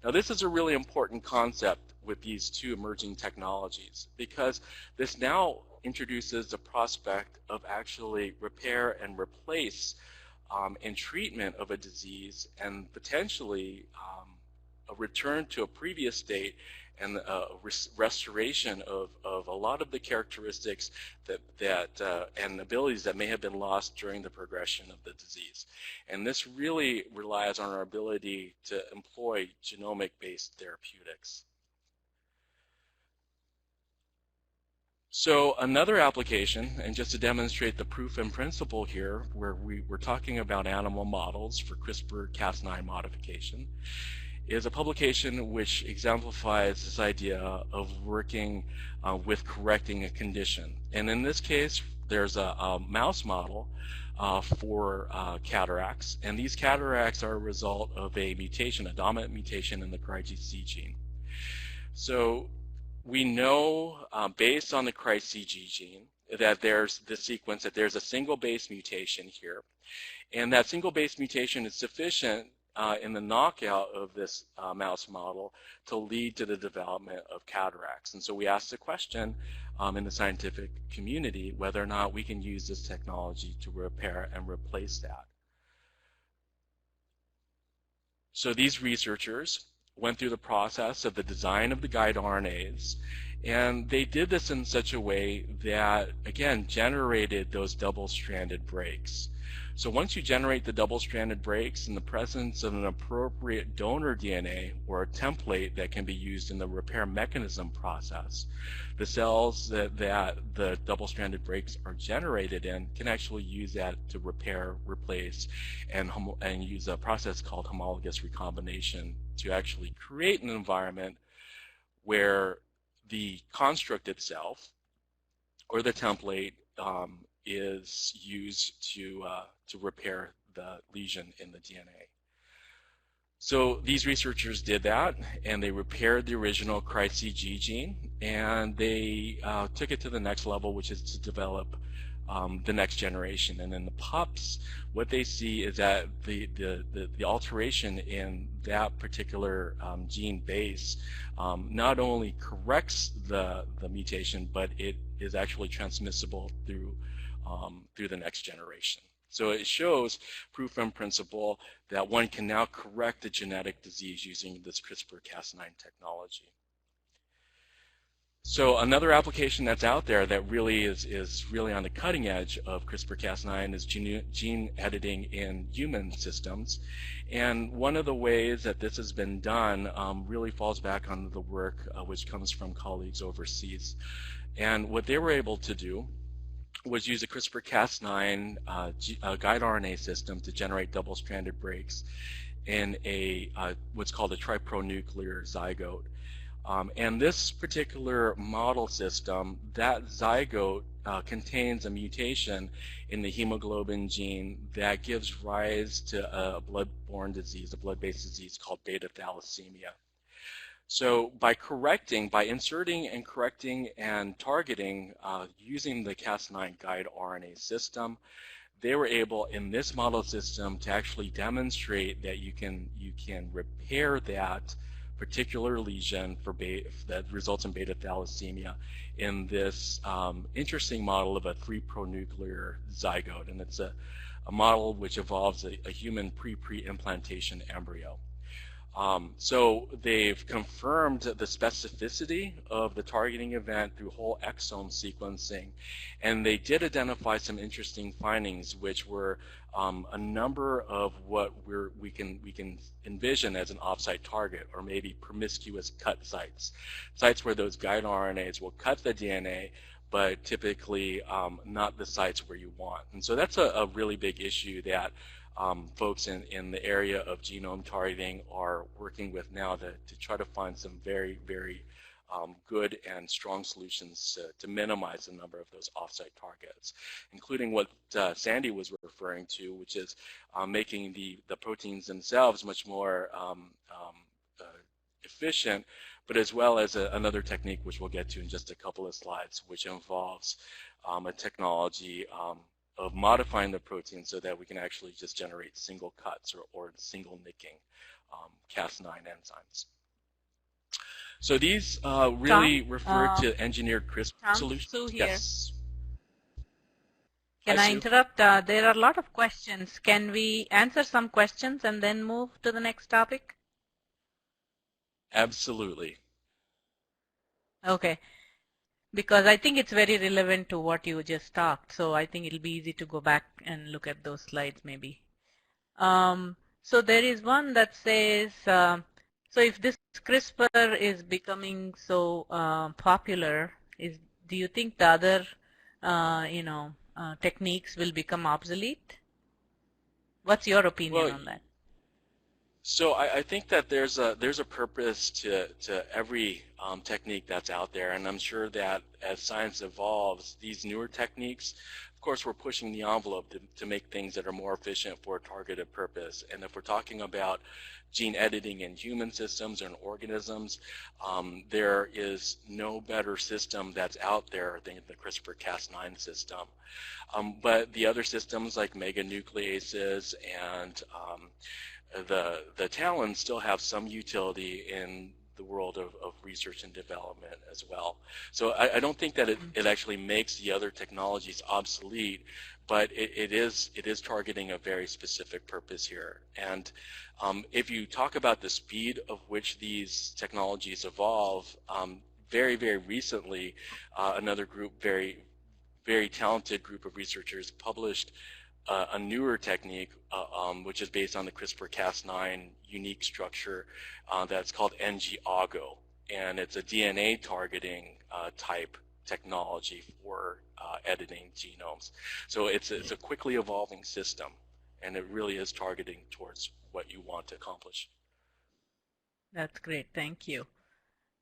Now this is a really important concept with these 2 emerging technologies because this now introduces the prospect of actually repair and replace and treatment of a disease, and potentially a return to a previous state and a restoration of a lot of the characteristics and abilities that may have been lost during the progression of the disease. And this really relies on our ability to employ genomic-based therapeutics. So another application, and just to demonstrate the proof in principle here, where we're talking about animal models for CRISPR-Cas9 modification, is a publication which exemplifies this idea of working with correcting a condition. And in this case, there's a mouse model for cataracts, and these cataracts are a result of a mutation, a dominant mutation in the CRISPR gene. So we know, based on the CRISPR gene, that there's the sequence, that there's a single base mutation here. And that single base mutation is sufficient in the knockout of this mouse model to lead to the development of cataracts. And so we asked the question in the scientific community whether or not we can use this technology to repair and replace that. So these researchers went through the process of the design of the guide RNAs, and they did this in such a way that, again, generated those double-stranded breaks. So once you generate the double-stranded breaks in the presence of an appropriate donor DNA or a template that can be used in the repair mechanism process, the cells that the double-stranded breaks are generated in can actually use that to repair, replace, and use a process called homologous recombination to actually create an environment where the construct itself or the template is used to repair the lesion in the DNA. So these researchers did that, and they repaired the original CRISPR gene, and they took it to the next level, which is to develop the next generation. And in the pups, what they see is that the alteration in that particular gene base not only corrects the mutation, but it is actually transmissible through the next generation. So it shows proof in principle that one can now correct a genetic disease using this CRISPR-Cas9 technology. So another application that's out there that really is really on the cutting edge of CRISPR-Cas9 is gene editing in human systems. And one of the ways that this has been done really falls back on the work which comes from colleagues overseas. And what they were able to do was use a CRISPR-Cas9 guide RNA system to generate double-stranded breaks in a what's called a tripronuclear zygote. And this particular model system, that zygote contains a mutation in the hemoglobin gene that gives rise to a blood-borne disease, a blood-based disease called beta thalassemia. So by inserting and correcting and targeting using the Cas9 guide RNA system, they were able in this model system to actually demonstrate that you can repair that particular lesion that results in beta thalassemia in this interesting model of a 3-pronuclear zygote, and it's a model which involves a human pre-implantation embryo. So they've confirmed the specificity of the targeting event through whole exome sequencing, and they did identify some interesting findings, which were a number of what we can envision as an off-site target, or maybe promiscuous cut sites where those guide RNAs will cut the DNA, but typically not the sites where you want. And so that's a really big issue that folks in the area of genome targeting are working with now to try to find some very, very good and strong solutions to minimize the number of those offsite targets, including what Sandy was referring to, which is making the proteins themselves much more efficient, but as well as another technique which we'll get to in just a couple of slides, which involves a technology of modifying the protein so that we can actually just generate single cuts or single nicking Cas9 enzymes. So these really refer to engineered CRISPR solutions. Sue here. Yes. Can I interrupt? There are a lot of questions. Can we answer some questions and then move to the next topic? Absolutely. Okay. Because I think it's very relevant to what you just talked. So I think it'll be easy to go back and look at those slides maybe. So there is one that says, so if this CRISPR is becoming so popular, do you think the other, techniques will become obsolete? What's your opinion on that? So I think that there's a purpose to every technique that's out there, and I'm sure that as science evolves, these newer techniques, of course, we're pushing the envelope to make things that are more efficient for a targeted purpose. And if we're talking about gene editing in human systems and organisms, there is no better system that's out there than the CRISPR-Cas9 system. But the other systems like meganucleases and the talons still have some utility in the world of research and development as well. So I don't think that it actually makes the other technologies obsolete, but it is targeting a very specific purpose here. And if you talk about the speed of which these technologies evolve, very, very recently, another group, very, very talented group of researchers published a newer technique which is based on the CRISPR-Cas9 unique structure that's called NG-AUGO, and it's a DNA targeting type technology for editing genomes. So it's a quickly evolving system, and it really is targeting towards what you want to accomplish. That's great, thank you.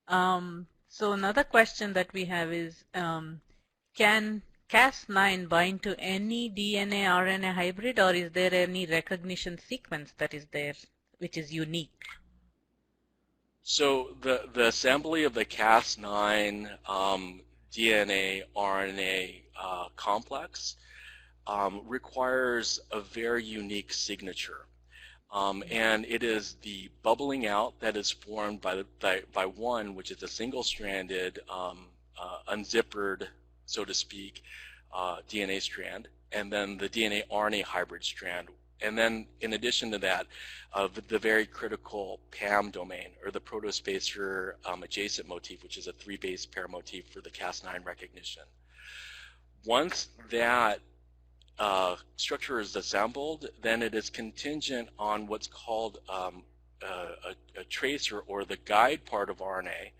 So another question that we have is, can Cas9 bind to any DNA RNA hybrid, or is there any recognition sequence that is there which is unique? So the assembly of the Cas9 DNA RNA complex requires a very unique signature. And it is the bubbling out that is formed by one, which is a single-stranded, unzippered, so to speak, DNA strand, and then the DNA RNA hybrid strand. And then in addition to that, the very critical PAM domain, or the protospacer adjacent motif, which is a 3-base pair motif for the Cas9 recognition. Once that structure is assembled, then it is contingent on what's called a tracer, or the guide part of RNA,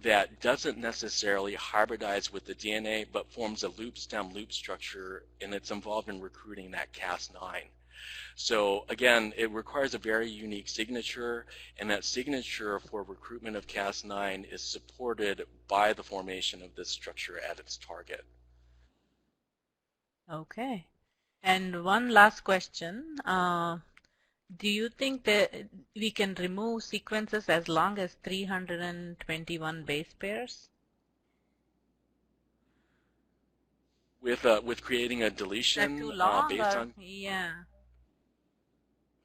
that doesn't necessarily hybridize with the DNA, but forms a loop stem loop structure, and it's involved in recruiting that Cas9. So again, it requires a very unique signature, and that signature for recruitment of Cas9 is supported by the formation of this structure at its target. Okay. And one last question. Do you think that we can remove sequences as long as 321 base pairs? With creating a deletion too long, based on? Yeah.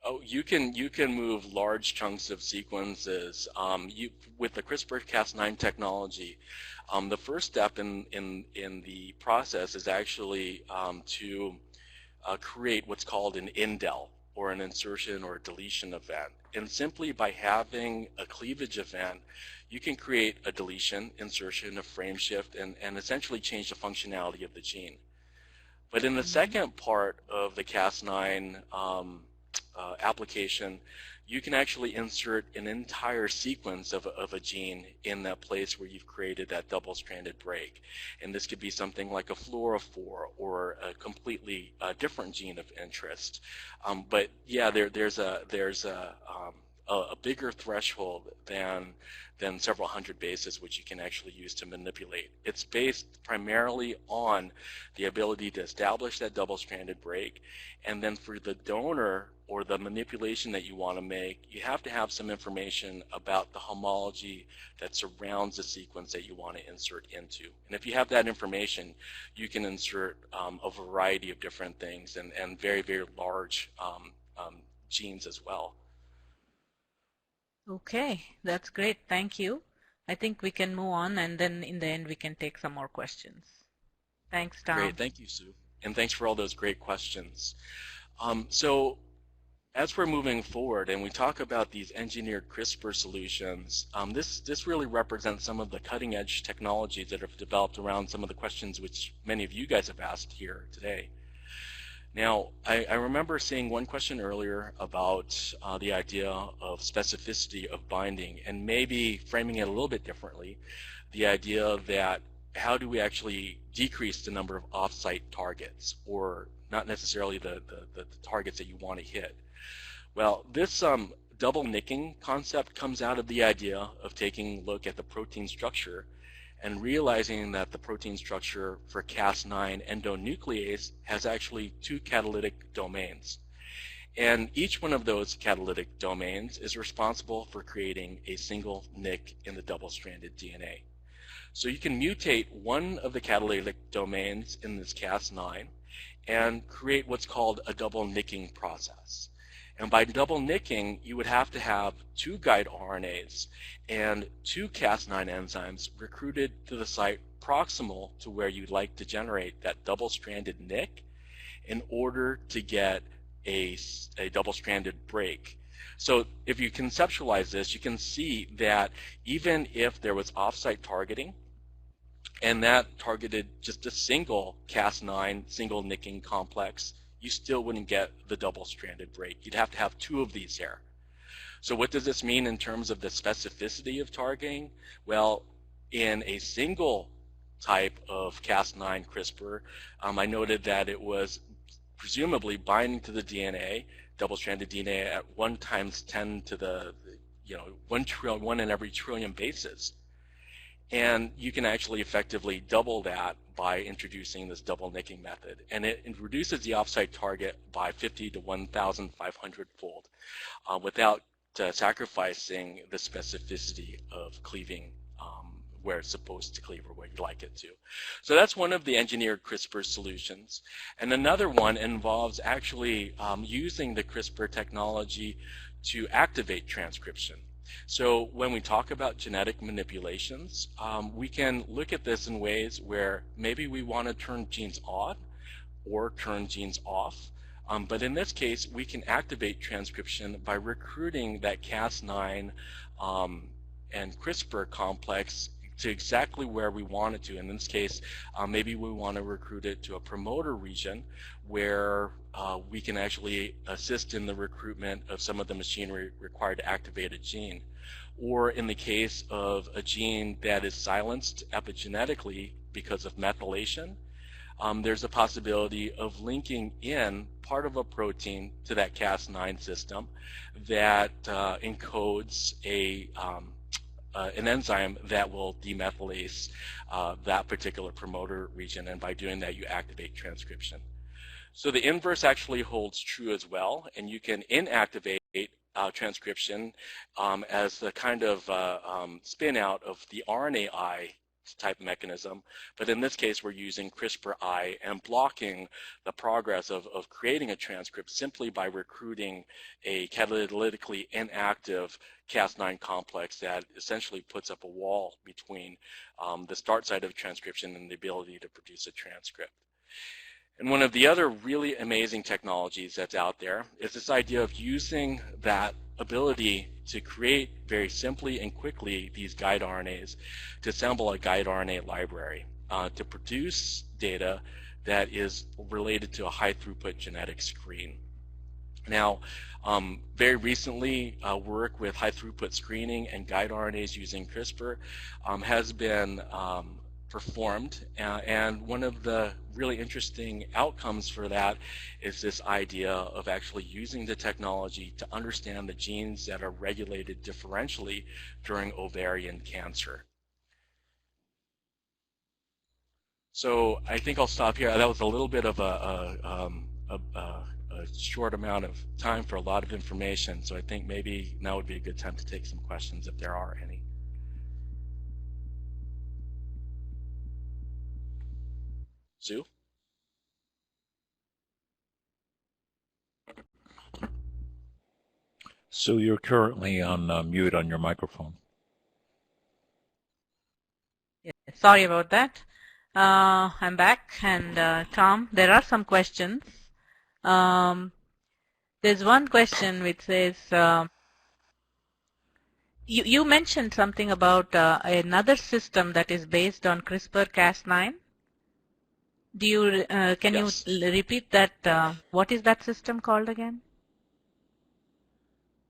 Oh, you can move large chunks of sequences. With the CRISPR-Cas9 technology, the first step in the process is actually to create what's called an indel, or an insertion or deletion event. And simply by having a cleavage event, you can create a deletion, insertion, a frame shift, and essentially change the functionality of the gene. But in the second part of the Cas9 application, you can actually insert an entire sequence of a gene in that place where you've created that double-stranded break. And this could be something like a fluorophore, or a completely different gene of interest. But yeah, there's a bigger threshold than several hundred bases which you can actually use to manipulate. It's based primarily on the ability to establish that double-stranded break, and then for the donor or the manipulation that you want to make, you have to have some information about the homology that surrounds the sequence that you want to insert into. And if you have that information, you can insert a variety of different things, and very, very large genes as well. Okay, that's great. Thank you. I think we can move on, and then in the end we can take some more questions. Thanks, Tom. Great, thank you, Sue. and thanks for all those great questions. So as we're moving forward and we talk about these engineered CRISPR solutions, this really represents some of the cutting edge technologies that have developed around some of the questions which many of you guys have asked here today. Now, I remember seeing one question earlier about the idea of specificity of binding, and maybe framing it a little bit differently, the idea that how do we actually decrease the number of off-site targets, or not necessarily the targets that you want to hit. Well, this double nicking concept comes out of the idea of taking a look at the protein structure and realizing that the protein structure for Cas9 endonuclease has actually 2 catalytic domains. And each one of those catalytic domains is responsible for creating a single nick in the double-stranded DNA. So you can mutate one of the catalytic domains in this Cas9 and create what's called a double nicking process. And by double nicking, you would have to have 2 guide RNAs and 2 Cas9 enzymes recruited to the site proximal to where you'd like to generate that double-stranded nick in order to get a double-stranded break. So if you conceptualize this, you can see that even if there was off-site targeting, and that targeted just a single Cas9 single nicking complex, you still wouldn't get the double-stranded break. You'd have to have 2 of these here. So what does this mean in terms of the specificity of targeting? Well, in a single type of Cas9 CRISPR, I noted that it was presumably binding to the DNA, double-stranded DNA, at 1 × 10 to the 1 in every trillion bases. And you can actually effectively double that by introducing this double nicking method. And it reduces the offsite target by 50 to 1,500 fold without sacrificing the specificity of cleaving where it's supposed to cleave or where you'd like it to. So that's one of the engineered CRISPR solutions. And another one involves actually using the CRISPR technology to activate transcription. So when we talk about genetic manipulations, we can look at this in ways where maybe we want to turn genes on or turn genes off. But in this case, we can activate transcription by recruiting that Cas9 and CRISPR complex to exactly where we want it to. In this case, maybe we want to recruit it to a promoter region where we can actually assist in the recruitment of some of the machinery required to activate a gene. Or in the case of a gene that is silenced epigenetically because of methylation, there's a possibility of linking in part of a protein to that Cas9 system that encodes an enzyme that will demethylase that particular promoter region, and by doing that you activate transcription. So the inverse actually holds true as well, and you can inactivate transcription as the kind of spin out of the RNAi type mechanism, but in this case we're using CRISPR-I and blocking the progress of creating a transcript simply by recruiting a catalytically inactive Cas9 complex that essentially puts up a wall between the start site of transcription and the ability to produce a transcript. And one of the other really amazing technologies that's out there is this idea of using that ability to create very simply and quickly these guide RNAs to assemble a guide RNA library to produce data that is related to a high throughput genetic screen. Now, very recently, work with high throughput screening and guide RNAs using CRISPR has been performed, and one of the really interesting outcomes for that is this idea of actually using the technology to understand the genes that are regulated differentially during ovarian cancer. So I think I'll stop here. That was a little bit of a short amount of time for a lot of information, so I think maybe now would be a good time to take some questions if there are any. Sue? Sue, you're currently on mute on your microphone. Yeah, sorry about that. I'm back, and Tom, there are some questions. There's one question which says, you mentioned something about another system that is based on CRISPR-Cas9. Do you can Yes. you repeat that? What is that system called again?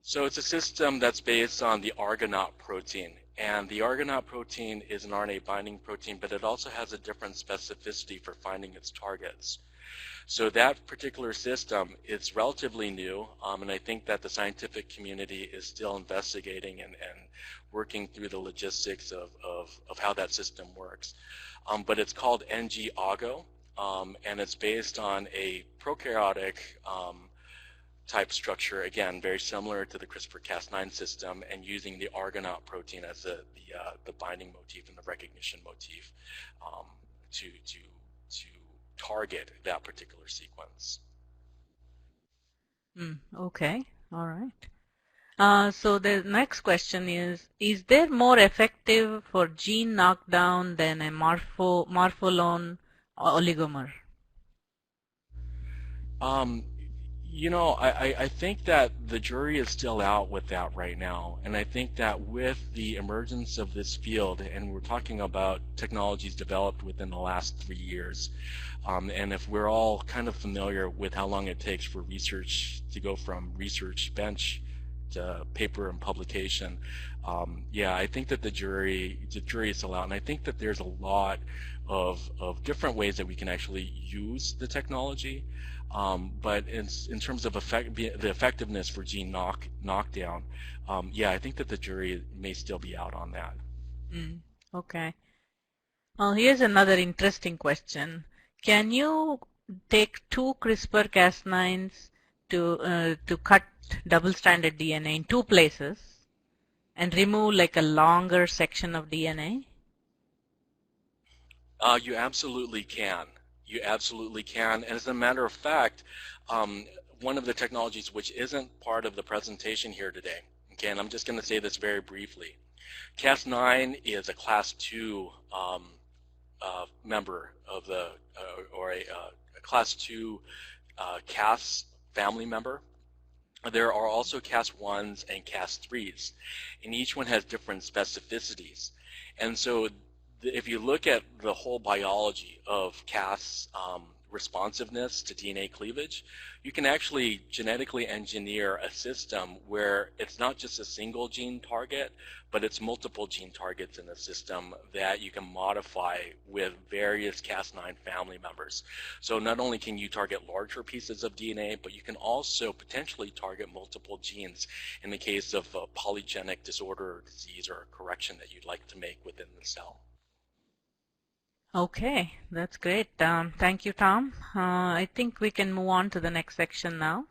So it's a system that's based on the Argonaut protein. And the Argonaut protein is an RNA binding protein, but it also has a different specificity for finding its targets. So that particular system is relatively new, and I think that the scientific community is still investigating and working through the logistics of how that system works. But it's called NG-AGO, and it's based on a prokaryotic type structure, again, very similar to the CRISPR-Cas9 system, and using the Argonaut protein as the binding motif and the recognition motif to target that particular sequence. Okay, all right. So the next question is there more effective for gene knockdown than a morpholone oligomer? You know, I think that the jury is still out with that right now, and I think that with the emergence of this field, and we're talking about technologies developed within the last 3 years, and if we're all kind of familiar with how long it takes for research to go from research bench to paper and publication, yeah, I think that the jury is still out, and I think that there's a lot of different ways that we can actually use the technology. But in terms of the effectiveness for gene knockdown, yeah, I think that the jury may still be out on that. Okay. Well, here's another interesting question. Can you take 2 CRISPR-Cas9s to cut double-stranded DNA in 2 places and remove like a longer section of DNA? You absolutely can. You absolutely can. And as a matter of fact, one of the technologies which isn't part of the presentation here today, okay, and I'm just going to say this very briefly. Cas9 is a class 2 member of the, or a class 2 Cas family member. There are also Cas1s and Cas3s, and each one has different specificities. And so if you look at the whole biology of Cas responsiveness to DNA cleavage, you can actually genetically engineer a system where it's not just a single gene target, but it's multiple gene targets in the system that you can modify with various Cas9 family members. So not only can you target larger pieces of DNA, but you can also potentially target multiple genes in the case of a polygenic disorder or disease or a correction that you'd like to make within the cell. Okay, that's great. Thank you, Tom. I think we can move on to the next section now.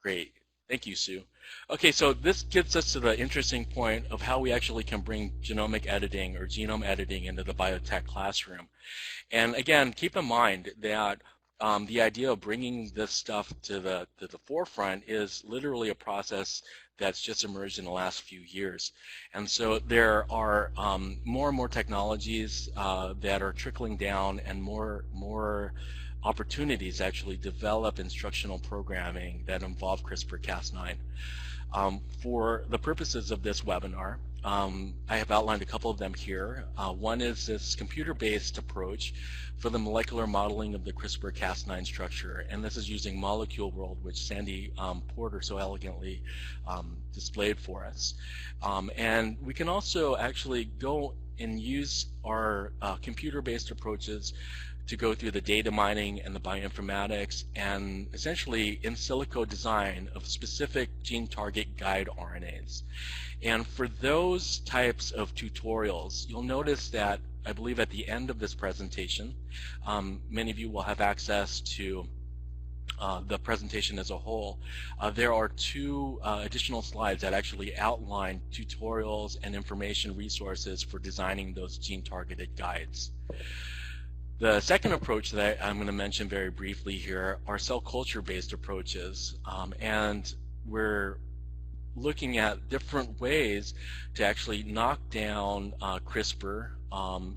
Great. Thank you, Sue. Okay, so this gets us to the interesting point of how we actually can bring genomic editing or genome editing into the biotech classroom. And again, keep in mind that the idea of bringing this stuff to the forefront is literally a process that's just emerged in the last few years. And so there are more and more technologies that are trickling down, and more opportunities to actually develop instructional programming that involve CRISPR-Cas9. For the purposes of this webinar, I have outlined a couple of them here. One is this computer-based approach for the molecular modeling of the CRISPR-Cas9 structure, and this is using Molecule World, which Sandy Porter so elegantly displayed for us. And we can also actually go and use our computer-based approaches to go through the data mining and the bioinformatics and essentially in silico design of specific gene target guide RNAs. And for those types of tutorials, you'll notice that I believe at the end of this presentation, many of you will have access to the presentation as a whole. There are 2 additional slides that actually outline tutorials and information resources for designing those gene targeted guides. The second approach that I'm going to mention very briefly here are cell culture based approaches, and we're looking at different ways to actually knock down CRISPR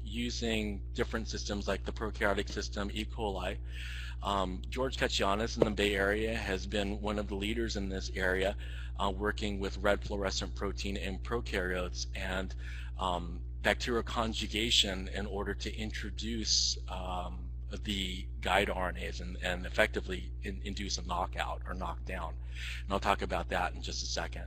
using different systems like the prokaryotic system, E. coli. George Katsianis in the Bay Area has been one of the leaders in this area, working with red fluorescent protein in prokaryotes and bacterial conjugation in order to introduce the guide RNAs and effectively induce a knockout or knockdown. And I'll talk about that in just a second.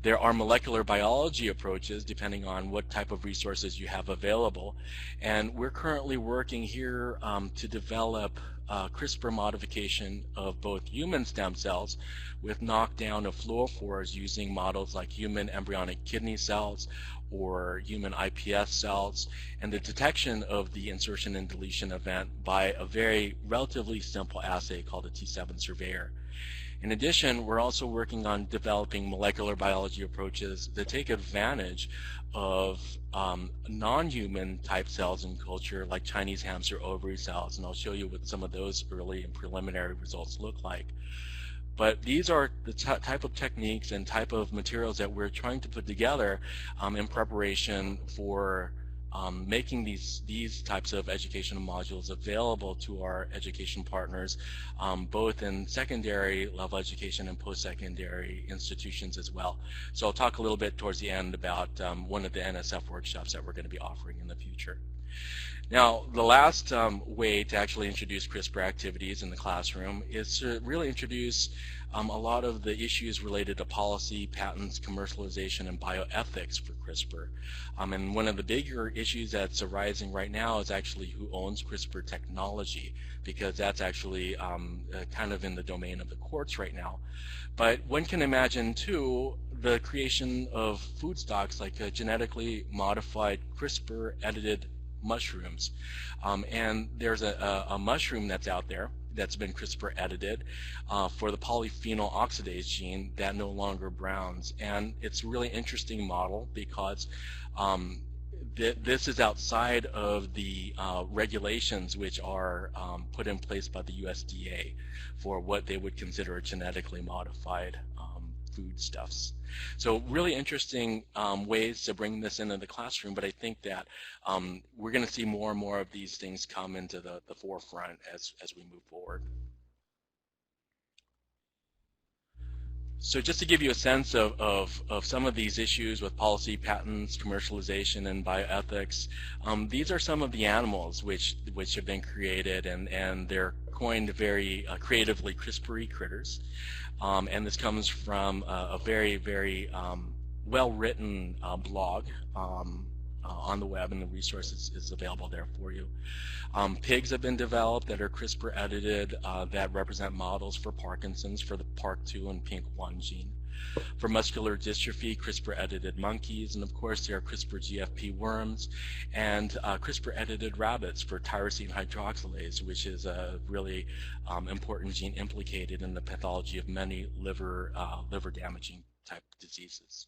There are molecular biology approaches depending on what type of resources you have available, and we're currently working here to develop CRISPR modification of both human stem cells with knockdown of fluorophores using models like human embryonic kidney cells or human iPS cells, and the detection of the insertion and deletion event by a very relatively simple assay called a T7 surveyor. In addition, we're also working on developing molecular biology approaches that take advantage of non-human type cells in culture like Chinese hamster ovary cells, and I'll show you what some of those early and preliminary results look like. But these are the type of techniques and type of materials that we're trying to put together in preparation for making these types of educational modules available to our education partners, both in secondary level education and post-secondary institutions as well. So I'll talk a little bit towards the end about one of the NSF workshops that we're going to be offering in the future. Now, the last way to actually introduce CRISPR activities in the classroom is to really introduce a lot of the issues related to policy, patents, commercialization, and bioethics for CRISPR. And one of the bigger issues that's arising right now is actually who owns CRISPR technology, because that's actually kind of in the domain of the courts right now. But one can imagine, too, the creation of food stocks like genetically modified CRISPR-edited mushrooms. And there's a mushroom that's out there that's been CRISPR edited for the polyphenol oxidase gene that no longer browns. And it's a really interesting model because this is outside of the regulations which are put in place by the USDA for what they would consider genetically modified foodstuffs. So really interesting ways to bring this into the classroom, but I think that we're going to see more and more of these things come into the forefront as we move forward. So just to give you a sense of some of these issues with policy, patents, commercialization, and bioethics, these are some of the animals which have been created, and they're coined very creatively CRISPR-y critters. And this comes from a very, very well-written blog on the web, and the resource is available there for you. Pigs have been developed that are CRISPR edited that represent models for Parkinson's for the PARK2 and PINK1 gene. For muscular dystrophy, CRISPR edited monkeys, and of course there are CRISPR GFP worms and CRISPR edited rabbits for tyrosine hydroxylase, which is a really important gene implicated in the pathology of many liver damaging type diseases.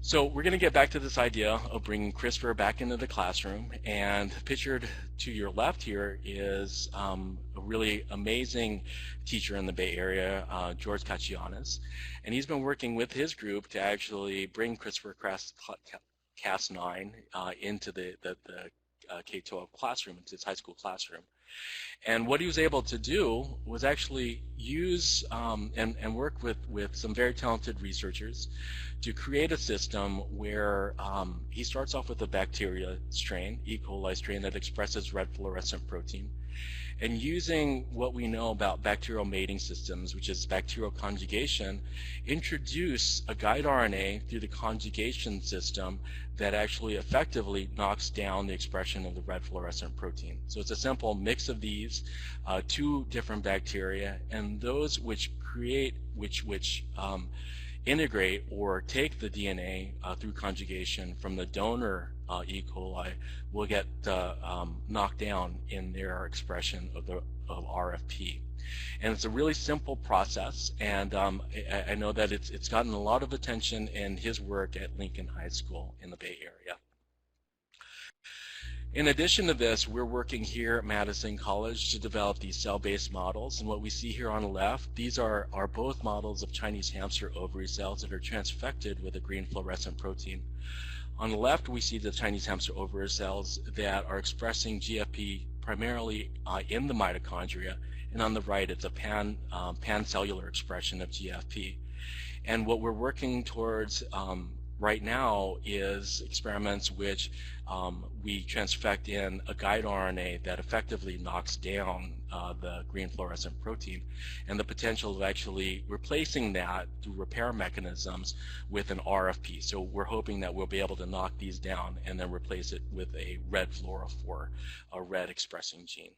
So we're going to get back to this idea of bringing CRISPR back into the classroom, and pictured to your left here is a really amazing teacher in the Bay Area, George Katsianis, and he's been working with his group to actually bring CRISPR-Cas9 into the K-12 classroom, into his high school classroom. And what he was able to do was actually use and work with some very talented researchers to create a system where he starts off with a bacteria strain, E. coli strain, that expresses red fluorescent protein. And using what we know about bacterial mating systems, which is bacterial conjugation, introduce a guide RNA through the conjugation system that actually effectively knocks down the expression of the red fluorescent protein. So it's a simple mix of these two different bacteria, and those which integrate or take the DNA through conjugation from the donor E. coli will get knocked down in their expression of RFP. And it's a really simple process, and I know that it's gotten a lot of attention in his work at Lincoln High School in the Bay Area. In addition to this, we're working here at Madison College to develop these cell-based models. And what we see here on the left, these are both models of Chinese hamster ovary cells that are transfected with a green fluorescent protein. On the left, we see the Chinese hamster ovary cells that are expressing GFP primarily in the mitochondria, and on the right, it's a pan-cellular expression of GFP. And what we're working towards right now is experiments which we transfect in a guide RNA that effectively knocks down the green fluorescent protein, and the potential of actually replacing that through repair mechanisms with an RFP. So we're hoping that we'll be able to knock these down and then replace it with a red fluorophore, a red expressing gene.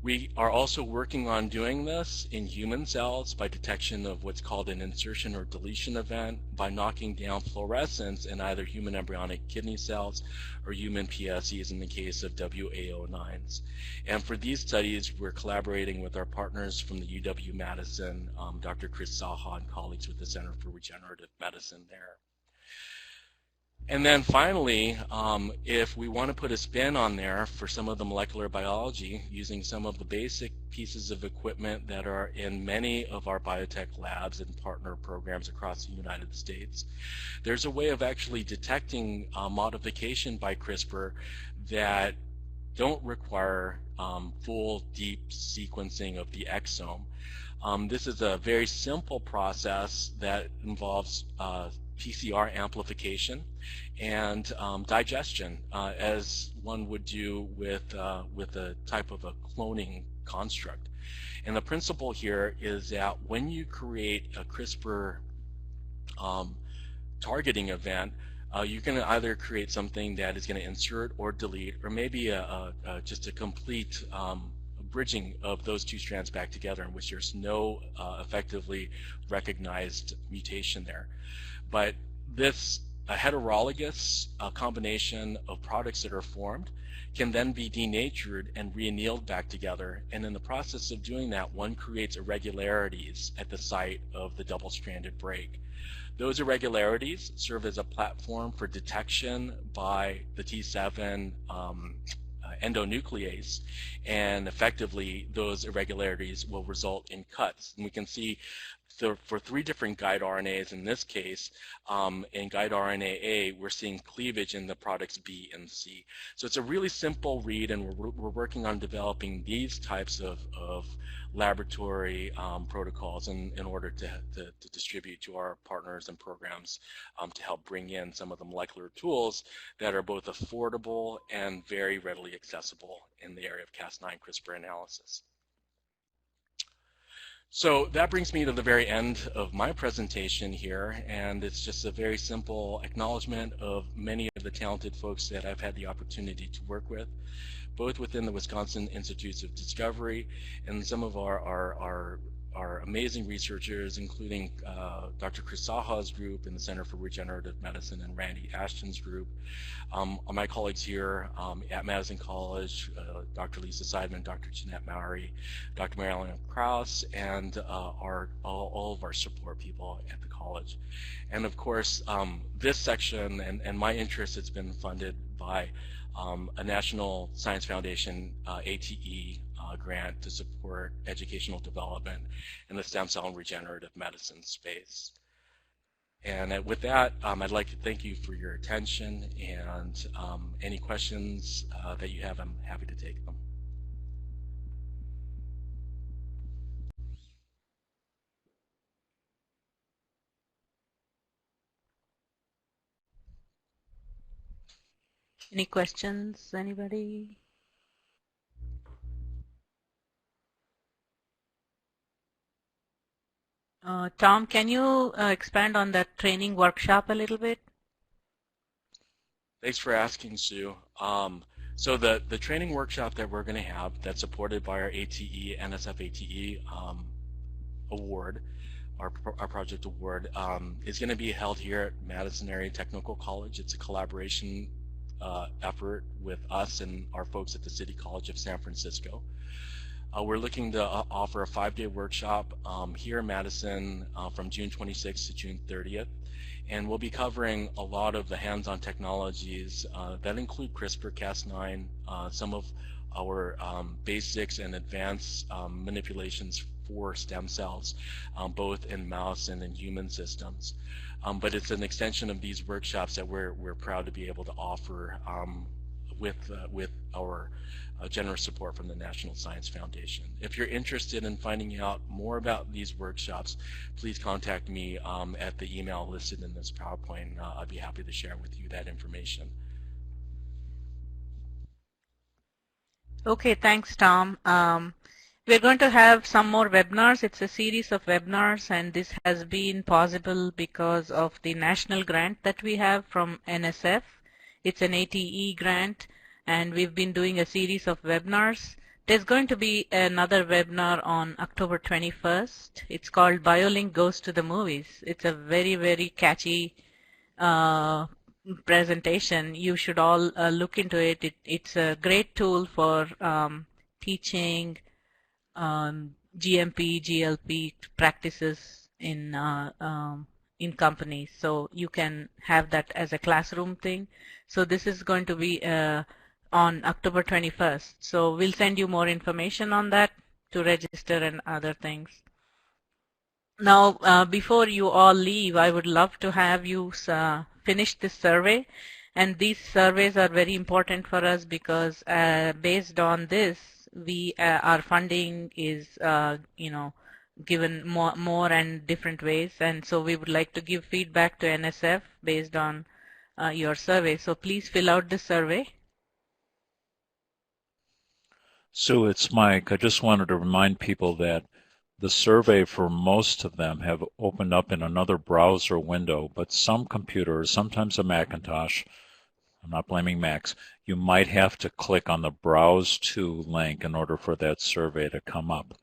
We are also working on doing this in human cells by detection of what's called an insertion or deletion event by knocking down fluorescence in either human embryonic kidney cells or human PSCs in the case of WAO9s. And for these studies, we're collaborating with our partners from the UW-Madison, Dr. Chris Saha and colleagues with the Center for Regenerative Medicine there. And then finally, if we want to put a spin on there for some of the molecular biology using some of the basic pieces of equipment that are in many of our biotech labs and partner programs across the United States, there's a way of actually detecting modification by CRISPR that don't require full deep sequencing of the exome. This is a very simple process that involves PCR amplification and digestion, as one would do with a type of a cloning construct. And the principle here is that when you create a CRISPR targeting event, you can either create something that is going to insert or delete, or maybe just a complete bridging of those two strands back together in which there's no effectively recognized mutation there. But this heterologous combination of products that are formed can then be denatured and reannealed back together, and in the process of doing that, one creates irregularities at the site of the double-stranded break. Those irregularities serve as a platform for detection by the T7 endonuclease, and effectively those irregularities will result in cuts. And we can see for 3 different guide RNAs in this case, in guide RNA A, we're seeing cleavage in the products B and C. So it's a really simple read, and we're working on developing these types of laboratory protocols in order to distribute to our partners and programs to help bring in some of the molecular tools that are both affordable and very readily accessible in the area of Cas9 CRISPR analysis. So that brings me to the very end of my presentation here, and it's just a very simple acknowledgement of many of the talented folks that I've had the opportunity to work with, both within the Wisconsin Institutes of Discovery and some of our amazing researchers, including Dr. Chris Saha's group in the Center for Regenerative Medicine and Randy Ashton's group. My colleagues here at Madison College, Dr. Lisa Seidman, Dr. Jeanette Mowry, Dr. Marilyn Krause, and all of our support people at the college. And of course, this section and my interest has been funded by a National Science Foundation ATE grant to support educational development in the stem cell and regenerative medicine space. And with that, I'd like to thank you for your attention, and any questions that you have, I'm happy to take them. Any questions, anybody? Tom, can you expand on that training workshop a little bit? Thanks for asking, Sue. So the training workshop that we're going to have, that's supported by our ATE, NSF ATE award, our project award, is going to be held here at Madison Area Technical College. It's a collaboration effort with us and our folks at the City College of San Francisco. We're looking to offer a 5-day workshop here in Madison from June 26th to June 30th. And we'll be covering a lot of the hands-on technologies that include CRISPR-Cas9, some of our basics and advanced manipulations for stem cells, both in mouse and in human systems. But it's an extension of these workshops that we're proud to be able to offer with our generous support from the National Science Foundation. If you're interested in finding out more about these workshops, please contact me at the email listed in this PowerPoint. I'd be happy to share with you that information. Okay, thanks, Tom. We're going to have some more webinars. It's a series of webinars, and this has been possible because of the national grant that we have from NSF. It's an ATE grant, and we've been doing a series of webinars. There's going to be another webinar on October 21st. It's called BioLink Goes to the Movies. It's a very, very catchy presentation. You should all look into it. It's a great tool for teaching GMP, GLP practices in companies. So you can have that as a classroom thing. So this is going to be on October 21st. So we'll send you more information on that to register and other things. Now, before you all leave, I would love to have you finish this survey. And these surveys are very important for us because based on this, our funding is given more and different ways, and so we would like to give feedback to NSF based on your survey. So please fill out the survey. Sue, it's Mike. I just wanted to remind people that the survey for most of them have opened up in another browser window, but some computers, sometimes a Macintosh, I'm not blaming Macs, you might have to click on the Browse To link in order for that survey to come up.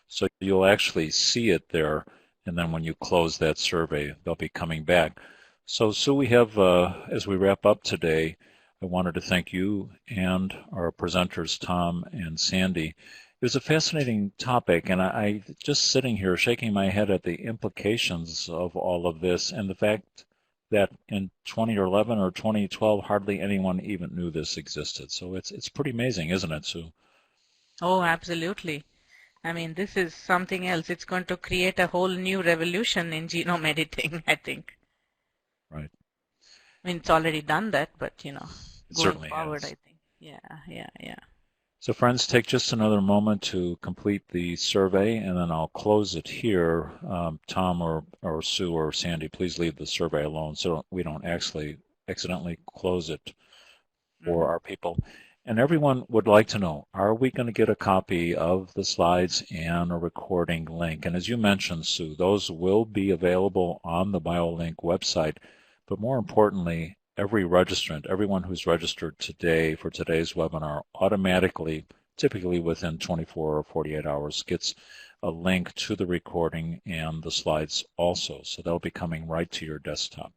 So you'll actually see it there, and then when you close that survey, they'll be coming back. So Sue, we have, as we wrap up today, I wanted to thank you and our presenters, Tom and Sandy. It was a fascinating topic, and I just sitting here shaking my head at the implications of all of this and the fact that in 2011 or 2012, hardly anyone even knew this existed. So it's pretty amazing, isn't it, Sue? Oh, absolutely. I mean, this is something else. It's going to create a whole new revolution in genome editing, I think. Right. I mean, it's already done that, but, It going certainly forward, has. I think. Yeah. So friends, take just another moment to complete the survey, and then I'll close it here. Tom or Sue or Sandy, please leave the survey alone so we don't actually accidentally close it for our people. And everyone would like to know, are we going to get a copy of the slides and a recording link? And as you mentioned, Sue, those will be available on the BioLink website. But more importantly, every registrant, everyone who's registered today for today's webinar automatically, typically within 24 or 48 hours, gets a link to the recording and the slides also. So they'll be coming right to your desktop.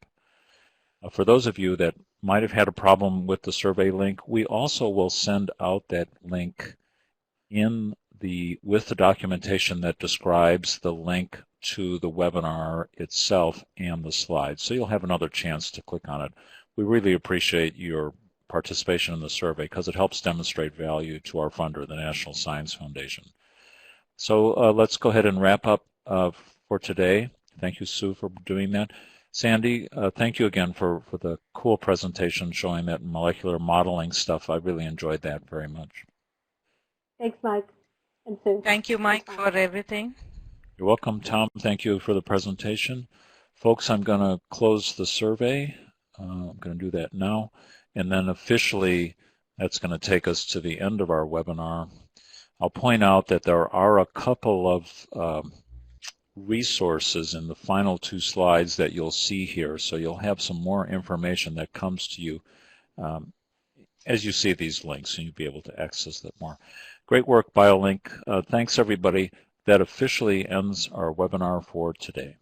For those of you that might have had a problem with the survey link, we also will send out that link with the documentation that describes the link to the webinar itself and the slides. So you'll have another chance to click on it. We really appreciate your participation in the survey because it helps demonstrate value to our funder, the National Science Foundation. So let's go ahead and wrap up for today. Thank you, Sue, for doing that. Sandy, thank you again for the cool presentation showing that molecular modeling stuff. I really enjoyed that very much. Thanks, Mike and Sue. Thank you, Mike, for everything. You're welcome, Tom. Thank you for the presentation. Folks, I'm going to close the survey. I'm going to do that now. And then officially, that's going to take us to the end of our webinar. I'll point out that there are a couple of resources in the final two slides that you'll see here. So you'll have some more information that comes to you as you see these links, and you'll be able to access that more. Great work, BioLink. Thanks, everybody. That officially ends our webinar for today.